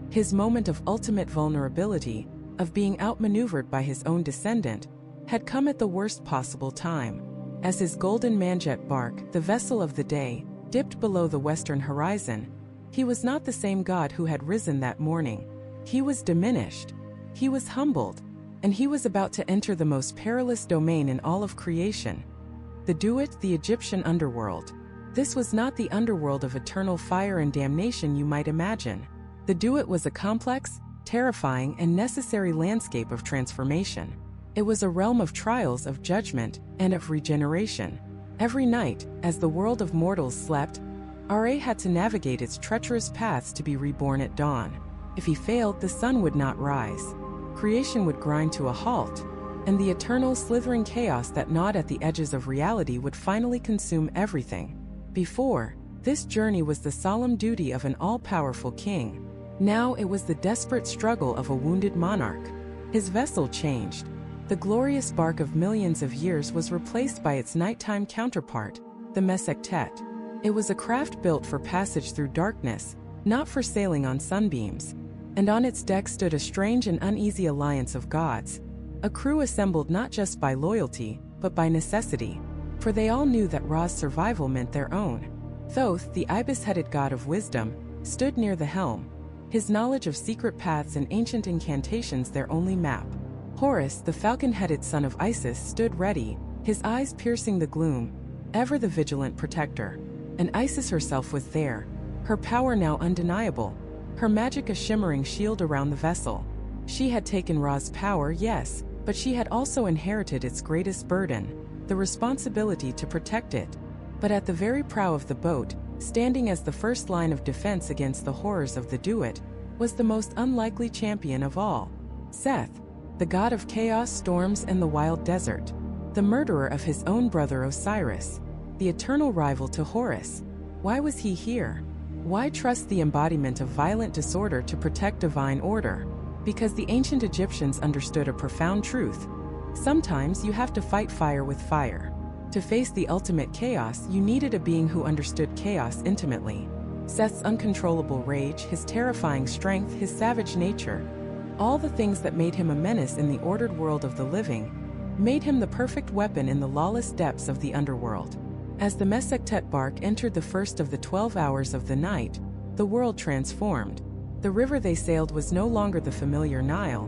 His moment of ultimate vulnerability, of being outmaneuvered by his own descendant, had come at the worst possible time. As his golden Mandjet barque, the vessel of the day, dipped below the western horizon, he was not the same god who had risen that morning. He was diminished. He was humbled. And he was about to enter the most perilous domain in all of creation. The Duat, the Egyptian underworld. This was not the underworld of eternal fire and damnation you might imagine. The Duat was a complex, terrifying, and necessary landscape of transformation. It was a realm of trials, of judgment, and of regeneration. Every night, as the world of mortals slept, Ra had to navigate its treacherous paths to be reborn at dawn. If he failed, the sun would not rise. Creation would grind to a halt, and the eternal slithering chaos that gnawed at the edges of reality would finally consume everything. Before, this journey was the solemn duty of an all-powerful king. Now it was the desperate struggle of a wounded monarch. His vessel changed. The glorious barque of millions of years was replaced by its nighttime counterpart, the majestically. It was a craft built for passage through darkness, not for sailing on sunbeams. And on its deck stood a strange and uneasy alliance of gods, a crew assembled not just by loyalty, but by necessity, for they all knew that Ra's survival meant their own. Thoth, the ibis-headed god of wisdom, stood near the helm, his knowledge of secret paths and ancient incantations their only map. Horus, the falcon-headed son of Isis, stood ready, his eyes piercing the gloom, ever the vigilant protector. And Isis herself was there, her power now undeniable, her magic a shimmering shield around the vessel. She had taken Ra's power, yes, but she had also inherited its greatest burden, the responsibility to protect it. But at the very prow of the boat, standing as the first line of defense against the horrors of the Duat, was the most unlikely champion of all. Seth, the god of chaos, storms, and the wild desert. The murderer of his own brother Osiris. The eternal rival to Horus. Why was he here? Why trust the embodiment of violent disorder to protect divine order? Because the ancient Egyptians understood a profound truth. Sometimes you have to fight fire with fire. To face the ultimate chaos, you needed a being who understood chaos intimately. Seth's uncontrollable rage, his terrifying strength, his savage nature, all the things that made him a menace in the ordered world of the living, made him the perfect weapon in the lawless depths of the underworld. As the majestically barque entered the first of the 12 hours of the night, the world transformed. The river they sailed was no longer the familiar Nile,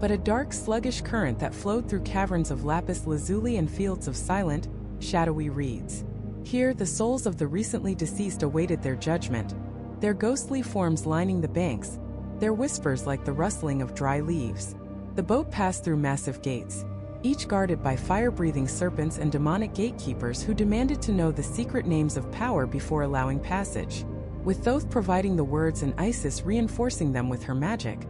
but a dark, sluggish current that flowed through caverns of lapis lazuli and fields of silent, shadowy reeds. Here, the souls of the recently deceased awaited their judgment, their ghostly forms lining the banks, their whispers like the rustling of dry leaves. The boat passed through massive gates, each guarded by fire-breathing serpents and demonic gatekeepers who demanded to know the secret names of power before allowing passage. With Thoth providing the words and Isis reinforcing them with her magic,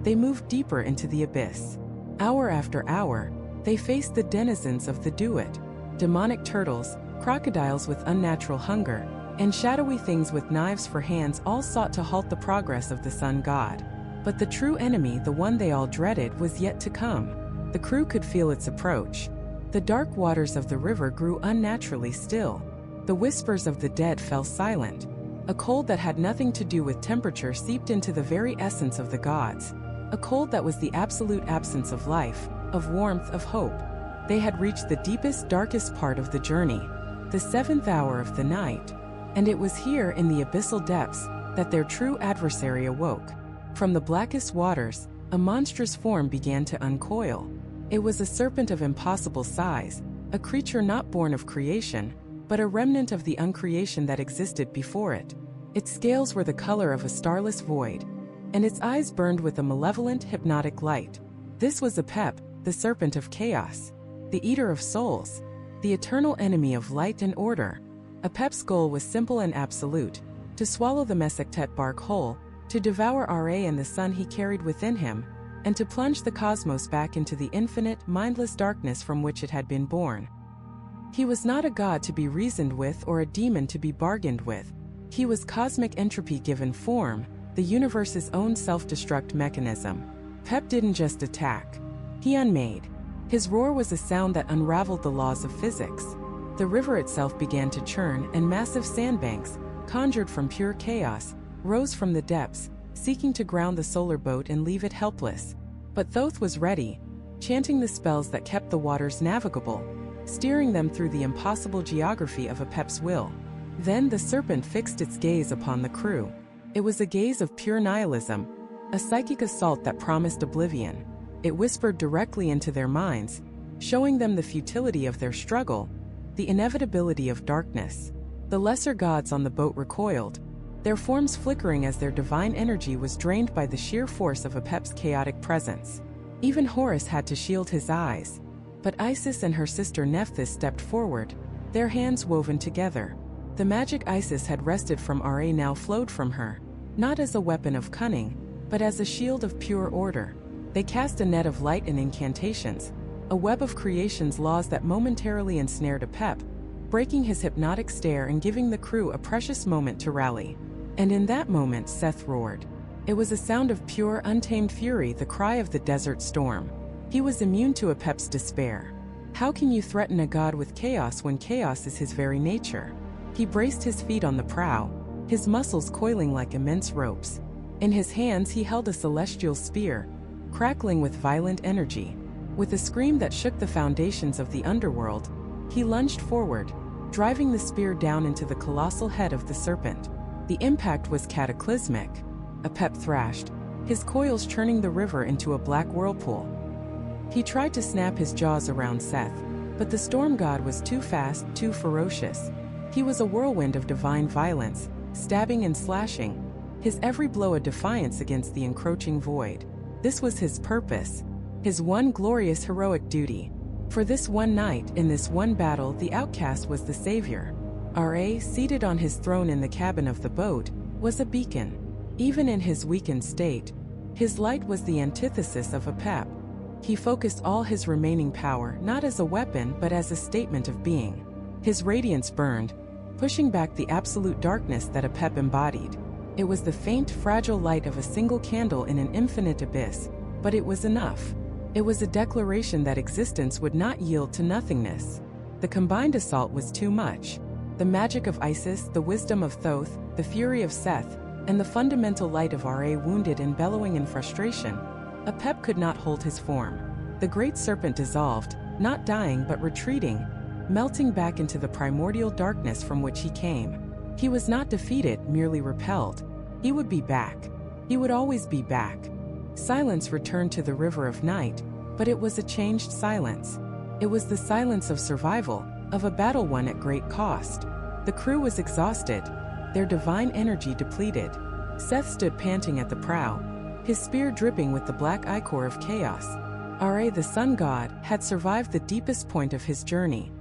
they moved deeper into the abyss. Hour after hour, they faced the denizens of the Duat, demonic turtles, crocodiles with unnatural hunger, and shadowy things with knives for hands, all sought to halt the progress of the sun god. But the true enemy, the one they all dreaded, was yet to come. The crew could feel its approach. The dark waters of the river grew unnaturally still. The whispers of the dead fell silent. A cold that had nothing to do with temperature seeped into the very essence of the gods. A cold that was the absolute absence of life, of warmth, of hope. They had reached the deepest, darkest part of the journey, the 7th hour of the night, and it was here in the abyssal depths that their true adversary awoke. From the blackest waters, a monstrous form began to uncoil. It was a serpent of impossible size, a creature not born of creation, but a remnant of the uncreation that existed before it. Its scales were the color of a starless void, and its eyes burned with a malevolent, hypnotic light. This was Apep, the serpent of chaos, the eater of souls, the eternal enemy of light and order. Apep's goal was simple and absolute: to swallow the majestically Barque whole, to devour Ra and the sun he carried within him, and to plunge the cosmos back into the infinite, mindless darkness from which it had been born. He was not a god to be reasoned with or a demon to be bargained with. He was cosmic entropy given form, the universe's own self-destruct mechanism. Apep didn't just attack. He unmade. His roar was a sound that unraveled the laws of physics. The river itself began to churn, and massive sandbanks, conjured from pure chaos, rose from the depths, seeking to ground the solar boat and leave it helpless. But Thoth was ready, chanting the spells that kept the waters navigable, steering them through the impossible geography of Apep's will. Then the serpent fixed its gaze upon the crew. It was a gaze of pure nihilism, a psychic assault that promised oblivion. It whispered directly into their minds, showing them the futility of their struggle, the inevitability of darkness. The lesser gods on the boat recoiled, their forms flickering as their divine energy was drained by the sheer force of Apep's chaotic presence. Even Horus had to shield his eyes. But Isis and her sister Nephthys stepped forward, their hands woven together. The magic Isis had wrested from Ra now flowed from her, not as a weapon of cunning, but as a shield of pure order. They cast a net of light and incantations, a web of creation's laws that momentarily ensnared Apep, breaking his hypnotic stare and giving the crew a precious moment to rally. And in that moment Seth roared. It was a sound of pure, untamed fury, the cry of the desert storm. He was immune to Apep's despair. How can you threaten a god with chaos when chaos is his very nature? He braced his feet on the prow, his muscles coiling like immense ropes. In his hands he held a celestial spear, crackling with violent energy. With a scream that shook the foundations of the underworld, he lunged forward, driving the spear down into the colossal head of the serpent. The impact was cataclysmic. Apep thrashed, his coils churning the river into a black whirlpool. He tried to snap his jaws around Seth, but the storm god was too fast, too ferocious. He was a whirlwind of divine violence, stabbing and slashing, his every blow a defiance against the encroaching void. This was his purpose, his one glorious heroic duty. For this one night, in this one battle, the outcast was the savior. Ra, seated on his throne in the cabin of the boat, was a beacon. Even in his weakened state, his light was the antithesis of Apep. He focused all his remaining power not as a weapon but as a statement of being. His radiance burned, pushing back the absolute darkness that Apep embodied. It was the faint, fragile light of a single candle in an infinite abyss, but it was enough. It was a declaration that existence would not yield to nothingness. The combined assault was too much. The magic of Isis, the wisdom of Thoth, the fury of Seth, and the fundamental light of Ra wounded and bellowing in frustration. Apep could not hold his form. The great serpent dissolved, not dying but retreating, melting back into the primordial darkness from which he came. He was not defeated, merely repelled. He would be back. He would always be back. Silence returned to the river of night, but it was a changed silence. It was the silence of survival, of a battle won at great cost. The crew was exhausted, their divine energy depleted. Seth stood panting at the prow, his spear dripping with the black ichor of chaos. Ra, the sun god, had survived the deepest point of his journey.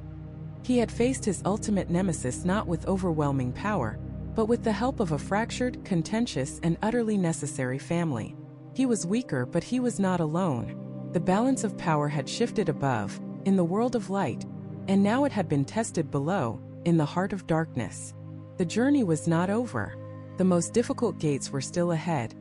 He had faced his ultimate nemesis not with overwhelming power, but with the help of a fractured, contentious, and utterly necessary family. He was weaker, but he was not alone. The balance of power had shifted above, in the world of light, and now it had been tested below, in the heart of darkness. The journey was not over. The most difficult gates were still ahead,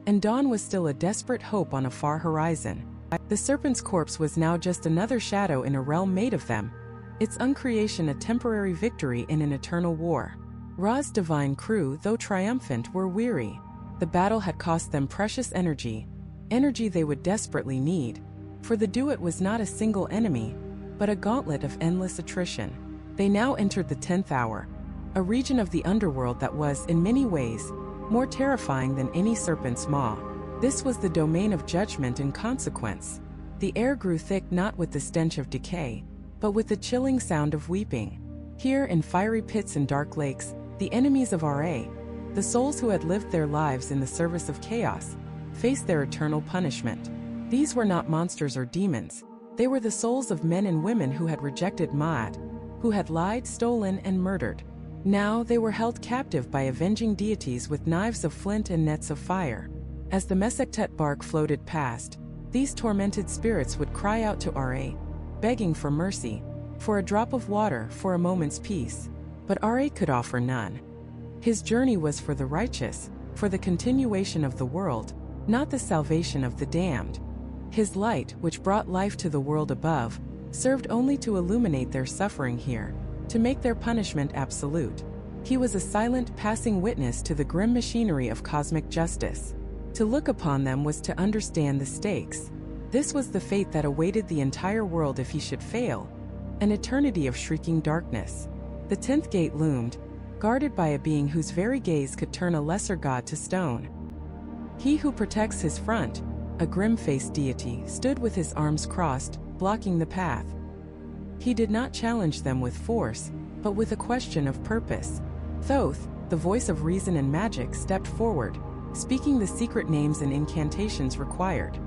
and dawn was still a desperate hope on a far horizon. The serpent's corpse was now just another shadow in a realm made of them, its uncreation a temporary victory in an eternal war. Ra's divine crew, though triumphant, were weary. The battle had cost them precious energy they would desperately need, for the Duat was not a single enemy, but a gauntlet of endless attrition. They now entered the 10th hour, a region of the underworld that was, in many ways, more terrifying than any serpent's maw. This was the domain of judgment and consequence. The air grew thick not with the stench of decay, but with the chilling sound of weeping. Here, in fiery pits and dark lakes, the enemies of Ra, the souls who had lived their lives in the service of chaos, faced their eternal punishment. These were not monsters or demons. They were the souls of men and women who had rejected Ma'at, who had lied, stolen, and murdered. Now they were held captive by avenging deities with knives of flint and nets of fire. As the majestically barque floated past, these tormented spirits would cry out to Ra, begging for mercy, for a drop of water, for a moment's peace. But Ra could offer none. His journey was for the righteous, for the continuation of the world, not the salvation of the damned. His light, which brought life to the world above, served only to illuminate their suffering here, to make their punishment absolute. He was a silent, passing witness to the grim machinery of cosmic justice. To look upon them was to understand the stakes. This was the fate that awaited the entire world if he should fail, an eternity of shrieking darkness. The 10th gate loomed, guarded by a being whose very gaze could turn a lesser god to stone. He who protects his front, a grim-faced deity, stood with his arms crossed, blocking the path. He did not challenge them with force, but with a question of purpose. Thoth, the voice of reason and magic, stepped forward, speaking the secret names and incantations required.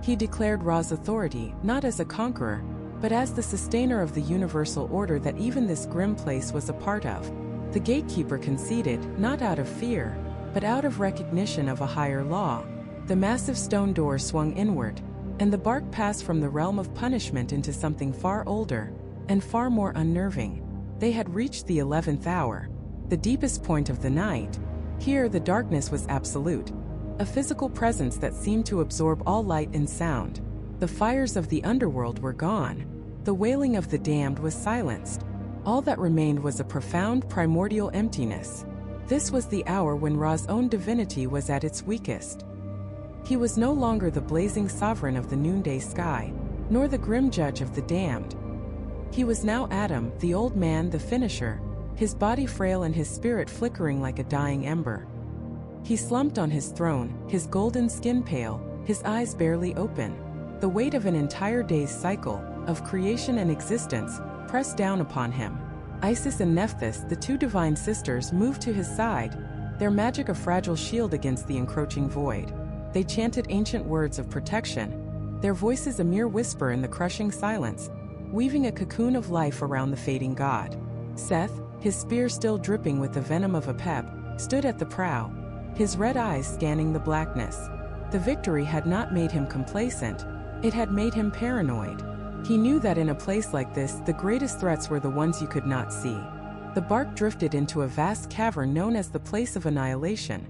He declared Ra's authority, not as a conqueror, but as the sustainer of the universal order that even this grim place was a part of. The gatekeeper conceded, not out of fear, but out of recognition of a higher law. The massive stone door swung inward, and the barque passed from the realm of punishment into something far older, and far more unnerving. They had reached the 11th hour, the deepest point of the night. Here the darkness was absolute, a physical presence that seemed to absorb all light and sound. The fires of the underworld were gone. The wailing of the damned was silenced. All that remained was a profound primordial emptiness. This was the hour when Ra's own divinity was at its weakest. He was no longer the blazing sovereign of the noonday sky, nor the grim judge of the damned. He was now Adam, the old man, the finisher, his body frail and his spirit flickering like a dying ember. He slumped on his throne, his golden skin pale, his eyes barely open. The weight of an entire day's cycle, of creation and existence, pressed down upon him. Isis and Nephthys, the two divine sisters, moved to his side, their magic a fragile shield against the encroaching void. They chanted ancient words of protection, their voices a mere whisper in the crushing silence, weaving a cocoon of life around the fading god. Seth, his spear still dripping with the venom of Apep, stood at the prow, his red eyes scanning the blackness. The victory had not made him complacent, it had made him paranoid. He knew that in a place like this, the greatest threats were the ones you could not see. The barque drifted into a vast cavern known as the Place of Annihilation,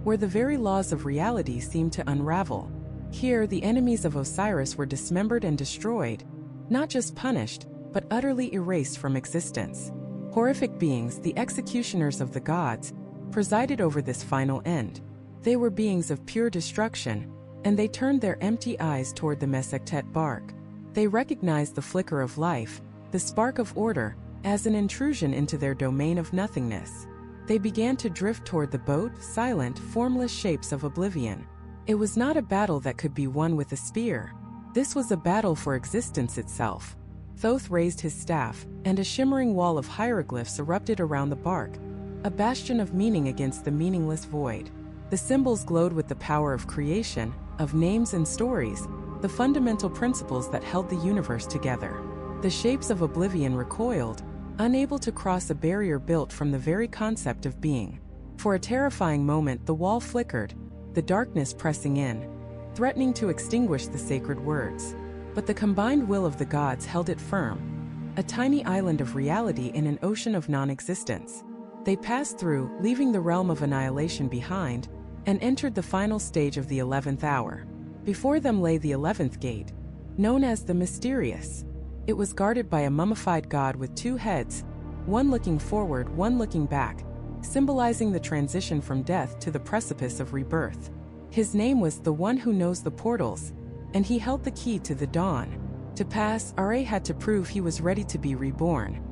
where the very laws of reality seemed to unravel. Here, the enemies of Osiris were dismembered and destroyed, not just punished, but utterly erased from existence. Horrific beings, the executioners of the gods, presided over this final end. They were beings of pure destruction, and they turned their empty eyes toward the majestically barque. They recognized the flicker of life, the spark of order, as an intrusion into their domain of nothingness. They began to drift toward the boat, silent, formless shapes of oblivion. It was not a battle that could be won with a spear. This was a battle for existence itself. Thoth raised his staff, and a shimmering wall of hieroglyphs erupted around the barque, a bastion of meaning against the meaningless void. The symbols glowed with the power of creation, of names and stories, the fundamental principles that held the universe together. The shapes of oblivion recoiled, unable to cross a barrier built from the very concept of being. For a terrifying moment the wall flickered, the darkness pressing in, threatening to extinguish the sacred words. But the combined will of the gods held it firm, a tiny island of reality in an ocean of non-existence. They passed through, leaving the realm of annihilation behind, and entered the final stage of the 11th hour. Before them lay the 11th gate, known as the Mysterious. It was guarded by a mummified god with two heads, one looking forward, one looking back, symbolizing the transition from death to the precipice of rebirth. His name was the one who knows the portals, and he held the key to the dawn. To pass, Ra had to prove he was ready to be reborn.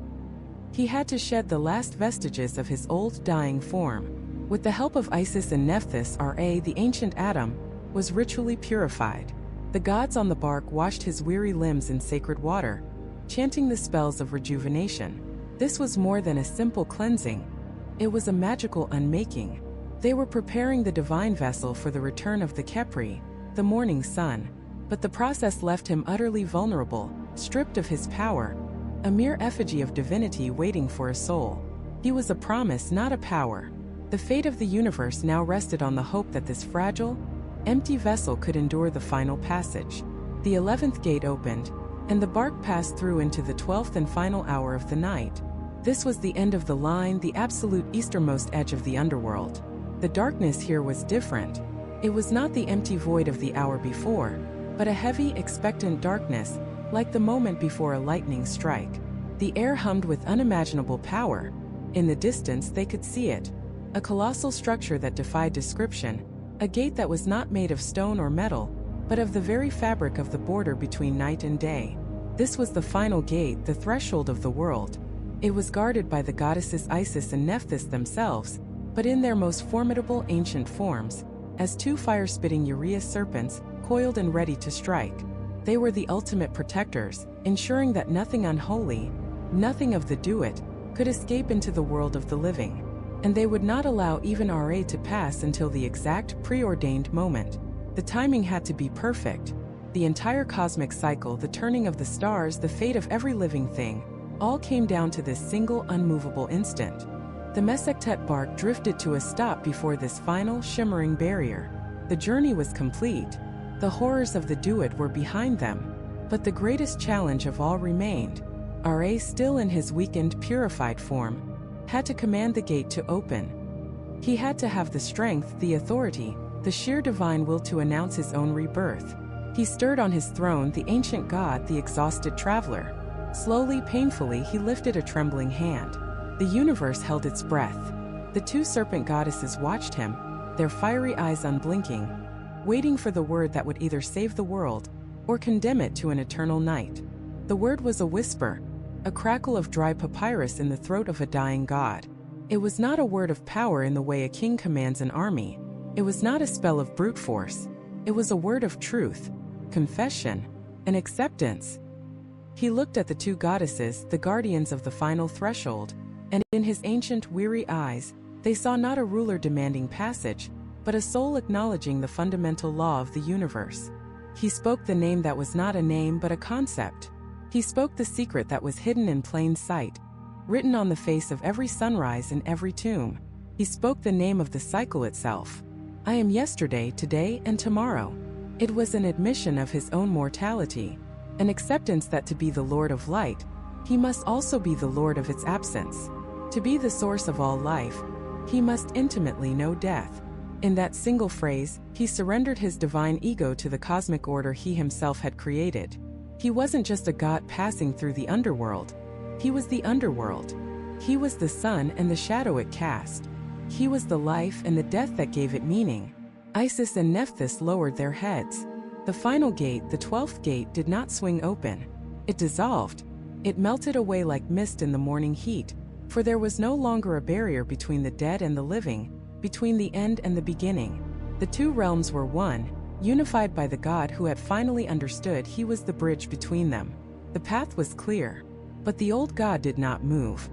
He had to shed the last vestiges of his old dying form. With the help of Isis and Nephthys, Ra, the ancient Adam, was ritually purified. The gods on the Barque washed his weary limbs in sacred water, chanting the spells of rejuvenation. This was more than a simple cleansing. It was a magical unmaking. They were preparing the divine vessel for the return of the Khepri, the morning sun. But the process left him utterly vulnerable, stripped of his power, a mere effigy of divinity waiting for a soul. He was a promise, not a power. The fate of the universe now rested on the hope that this fragile, empty vessel could endure the final passage. The 11th gate opened, and the Barque passed through into the 12th and final hour of the night. This was the end of the line, the absolute easternmost edge of the underworld. The darkness here was different. It was not the empty void of the hour before, but a heavy, expectant darkness, like the moment before a lightning strike. The air hummed with unimaginable power. In the distance they could see it. A colossal structure that defied description, a gate that was not made of stone or metal, but of the very fabric of the border between night and day. This was the final gate, the threshold of the world. It was guarded by the goddesses Isis and Nephthys themselves, but in their most formidable ancient forms, as two fire-spitting urea serpents, coiled and ready to strike. They were the ultimate protectors, ensuring that nothing unholy, nothing of the Duat, could escape into the world of the living. And they would not allow even Ra to pass until the exact preordained moment. The timing had to be perfect. The entire cosmic cycle, the turning of the stars, the fate of every living thing, all came down to this single unmovable instant. The Mesectet Barque drifted to a stop before this final, shimmering barrier. The journey was complete. The horrors of the Duat were behind them. But the greatest challenge of all remained. Ra, still in his weakened, purified form, had to command the gate to open. He had to have the strength, the authority, the sheer divine will to announce his own rebirth. He stirred on his throne, the ancient god, the exhausted traveler. Slowly, painfully, he lifted a trembling hand. The universe held its breath. The two serpent goddesses watched him, their fiery eyes unblinking, waiting for the word that would either save the world or condemn it to an eternal night. The word was a whisper, a crackle of dry papyrus in the throat of a dying god. It was not a word of power in the way a king commands an army. It was not a spell of brute force. It was a word of truth, confession, and acceptance. He looked at the two goddesses, the guardians of the final threshold, and in his ancient, weary eyes, they saw not a ruler demanding passage, but a soul acknowledging the fundamental law of the universe. He spoke the name that was not a name but a concept. He spoke the secret that was hidden in plain sight, written on the face of every sunrise and every tomb. He spoke the name of the cycle itself. I am yesterday, today, and tomorrow. It was an admission of his own mortality, an acceptance that to be the Lord of light, he must also be the Lord of its absence. To be the source of all life, he must intimately know death. In that single phrase, he surrendered his divine ego to the cosmic order he himself had created. He wasn't just a god passing through the underworld. He was the underworld. He was the sun and the shadow it cast. He was the life and the death that gave it meaning. Isis and Nephthys lowered their heads. The final gate, the 12th gate, did not swing open. It dissolved. It melted away like mist in the morning heat, for there was no longer a barrier between the dead and the living, between the end and the beginning. The two realms were one, unified by the God who had finally understood he was the bridge between them. The path was clear, but the old God did not move.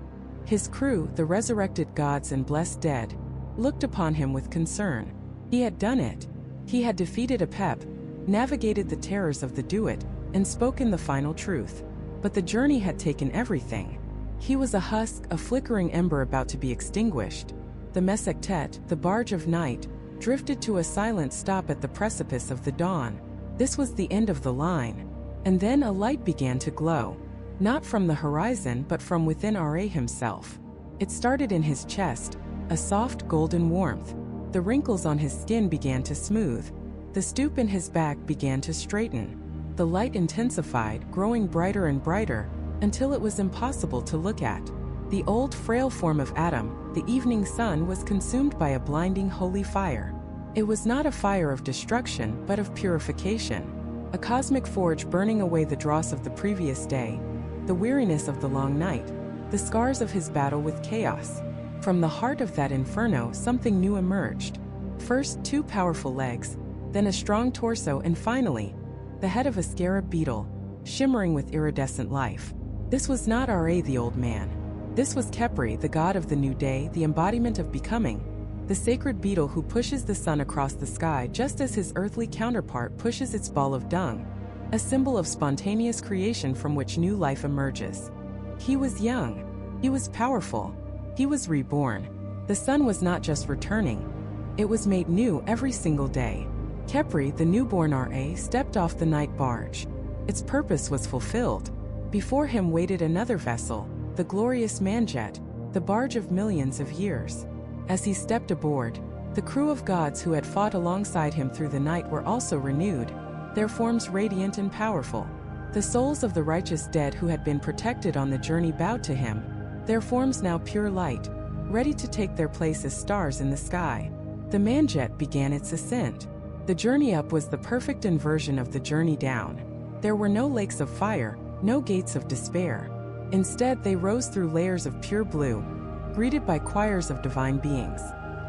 His crew, the resurrected gods and blessed dead, looked upon him with concern. He had done it. He had defeated Apep, navigated the terrors of the Duat, and spoken the final truth. But the journey had taken everything. He was a husk, a flickering ember about to be extinguished. The Mesectet, the barge of night, drifted to a silent stop at the precipice of the dawn. This was the end of the line. And then a light began to glow. Not from the horizon but from within Ra himself. It started in his chest, a soft golden warmth. The wrinkles on his skin began to smooth. The stoop in his back began to straighten. The light intensified, growing brighter and brighter, until it was impossible to look at. The old, frail form of Adam, the evening sun, was consumed by a blinding holy fire. It was not a fire of destruction, but of purification. A cosmic forge burning away the dross of the previous day, the weariness of the long night, the scars of his battle with chaos. From the heart of that inferno, something new emerged. First, two powerful legs, then a strong torso, and finally, the head of a scarab beetle, shimmering with iridescent life. This was not Ra, the old man. This was Khepri, the god of the new day, the embodiment of becoming, the sacred beetle who pushes the sun across the sky just as his earthly counterpart pushes its ball of dung, a symbol of spontaneous creation from which new life emerges. He was young. He was powerful. He was reborn. The sun was not just returning. It was made new every single day. Khepri, the newborn Ra, stepped off the night barge. Its purpose was fulfilled. Before him waited another vessel, the glorious Mandjet, the barge of millions of years. As he stepped aboard, the crew of gods who had fought alongside him through the night were also renewed, their forms radiant and powerful. The souls of the righteous dead who had been protected on the journey bowed to him, their forms now pure light, ready to take their place as stars in the sky. The Mandjet began its ascent. The journey up was the perfect inversion of the journey down. There were no lakes of fire, no gates of despair. Instead, they rose through layers of pure blue, greeted by choirs of divine beings.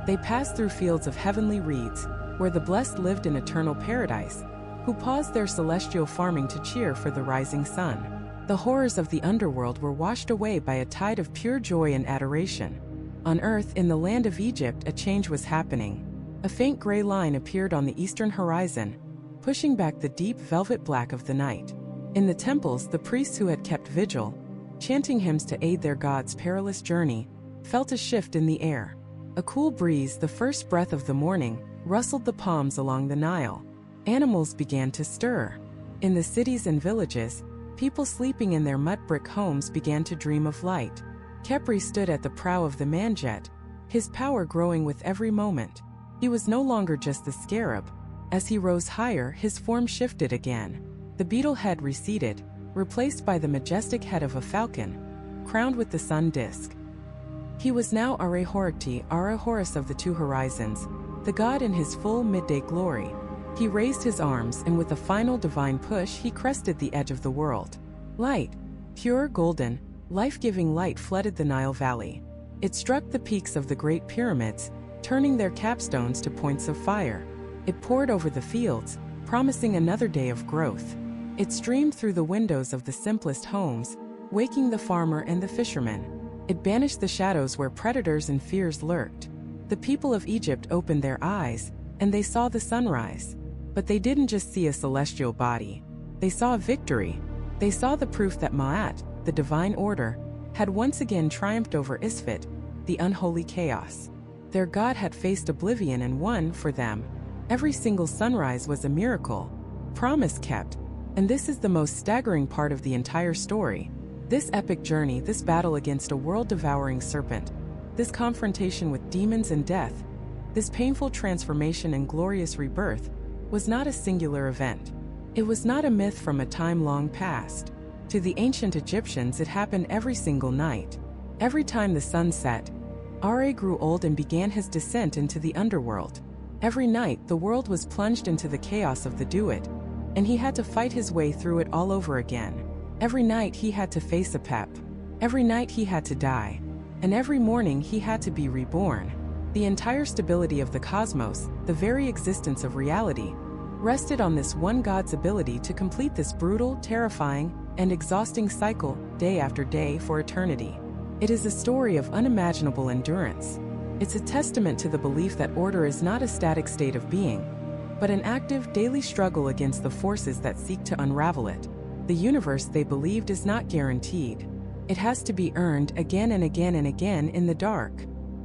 They passed through fields of heavenly reeds, where the blessed lived in eternal paradise, who paused their celestial farming to cheer for the rising sun. The horrors of the underworld were washed away by a tide of pure joy and adoration. On earth, in the land of Egypt, a change was happening. A faint gray line appeared on the eastern horizon, pushing back the deep velvet black of the night. In the temples, the priests who had kept vigil, chanting hymns to aid their god's perilous journey, felt a shift in the air. A cool breeze, the first breath of the morning, rustled the palms along the Nile. Animals began to stir. In the cities and villages, people sleeping in their mud brick homes began to dream of light. Khepri stood at the prow of the Mandjet, his power growing with every moment. He was no longer just the scarab. As he rose higher, his form shifted again. The beetle head receded, replaced by the majestic head of a falcon, crowned with the sun disk. He was now Ara Horikti, Ara Horus of the two horizons, the god in his full midday glory. He raised his arms, and with a final divine push, he crested the edge of the world. Light, pure golden, life-giving light flooded the Nile Valley. It struck the peaks of the Great Pyramids, turning their capstones to points of fire. It poured over the fields, promising another day of growth. It streamed through the windows of the simplest homes, waking the farmer and the fisherman. It banished the shadows where predators and fears lurked. The people of Egypt opened their eyes, and they saw the sunrise. But they didn't just see a celestial body. They saw a victory. They saw the proof that Ma'at, the divine order, had once again triumphed over Isfet, the unholy chaos. Their god had faced oblivion and won for them. Every single sunrise was a miracle, promise kept. And this is the most staggering part of the entire story. This epic journey, this battle against a world-devouring serpent, this confrontation with demons and death, this painful transformation and glorious rebirth, was not a singular event. It was not a myth from a time long past. To the ancient Egyptians, it happened every single night. Every time the sun set, Ra grew old and began his descent into the underworld. Every night, the world was plunged into the chaos of the Duat, and he had to fight his way through it all over again. Every night he had to face Apep. Every night he had to die. And every morning he had to be reborn. The entire stability of the cosmos, the very existence of reality, rested on this one god's ability to complete this brutal, terrifying, and exhausting cycle, day after day for eternity. It is a story of unimaginable endurance. It's a testament to the belief that order is not a static state of being, but an active, daily struggle against the forces that seek to unravel it. The universe, they believed, is not guaranteed. It has to be earned again and again and again in the dark.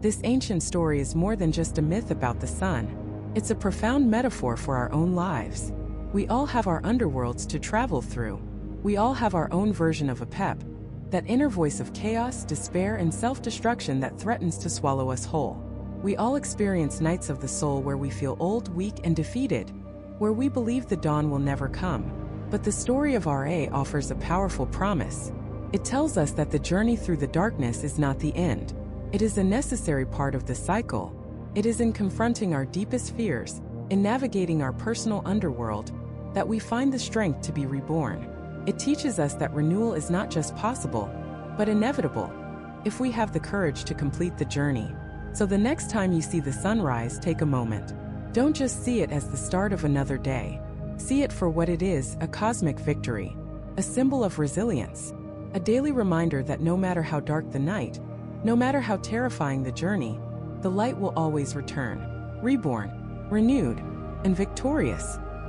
This ancient story is more than just a myth about the sun. It's a profound metaphor for our own lives. We all have our underworlds to travel through. We all have our own version of Apep, that inner voice of chaos, despair, and self-destruction that threatens to swallow us whole. We all experience nights of the soul where we feel old, weak, and defeated, where we believe the dawn will never come. But the story of Ra offers a powerful promise. It tells us that the journey through the darkness is not the end. It is a necessary part of the cycle. It is in confronting our deepest fears, in navigating our personal underworld, that we find the strength to be reborn. It teaches us that renewal is not just possible, but inevitable, if we have the courage to complete the journey. So the next time you see the sunrise, take a moment. Don't just see it as the start of another day. See it for what it is, a cosmic victory, a symbol of resilience, a daily reminder that no matter how dark the night, no matter how terrifying the journey, the light will always return, reborn, renewed, and victorious.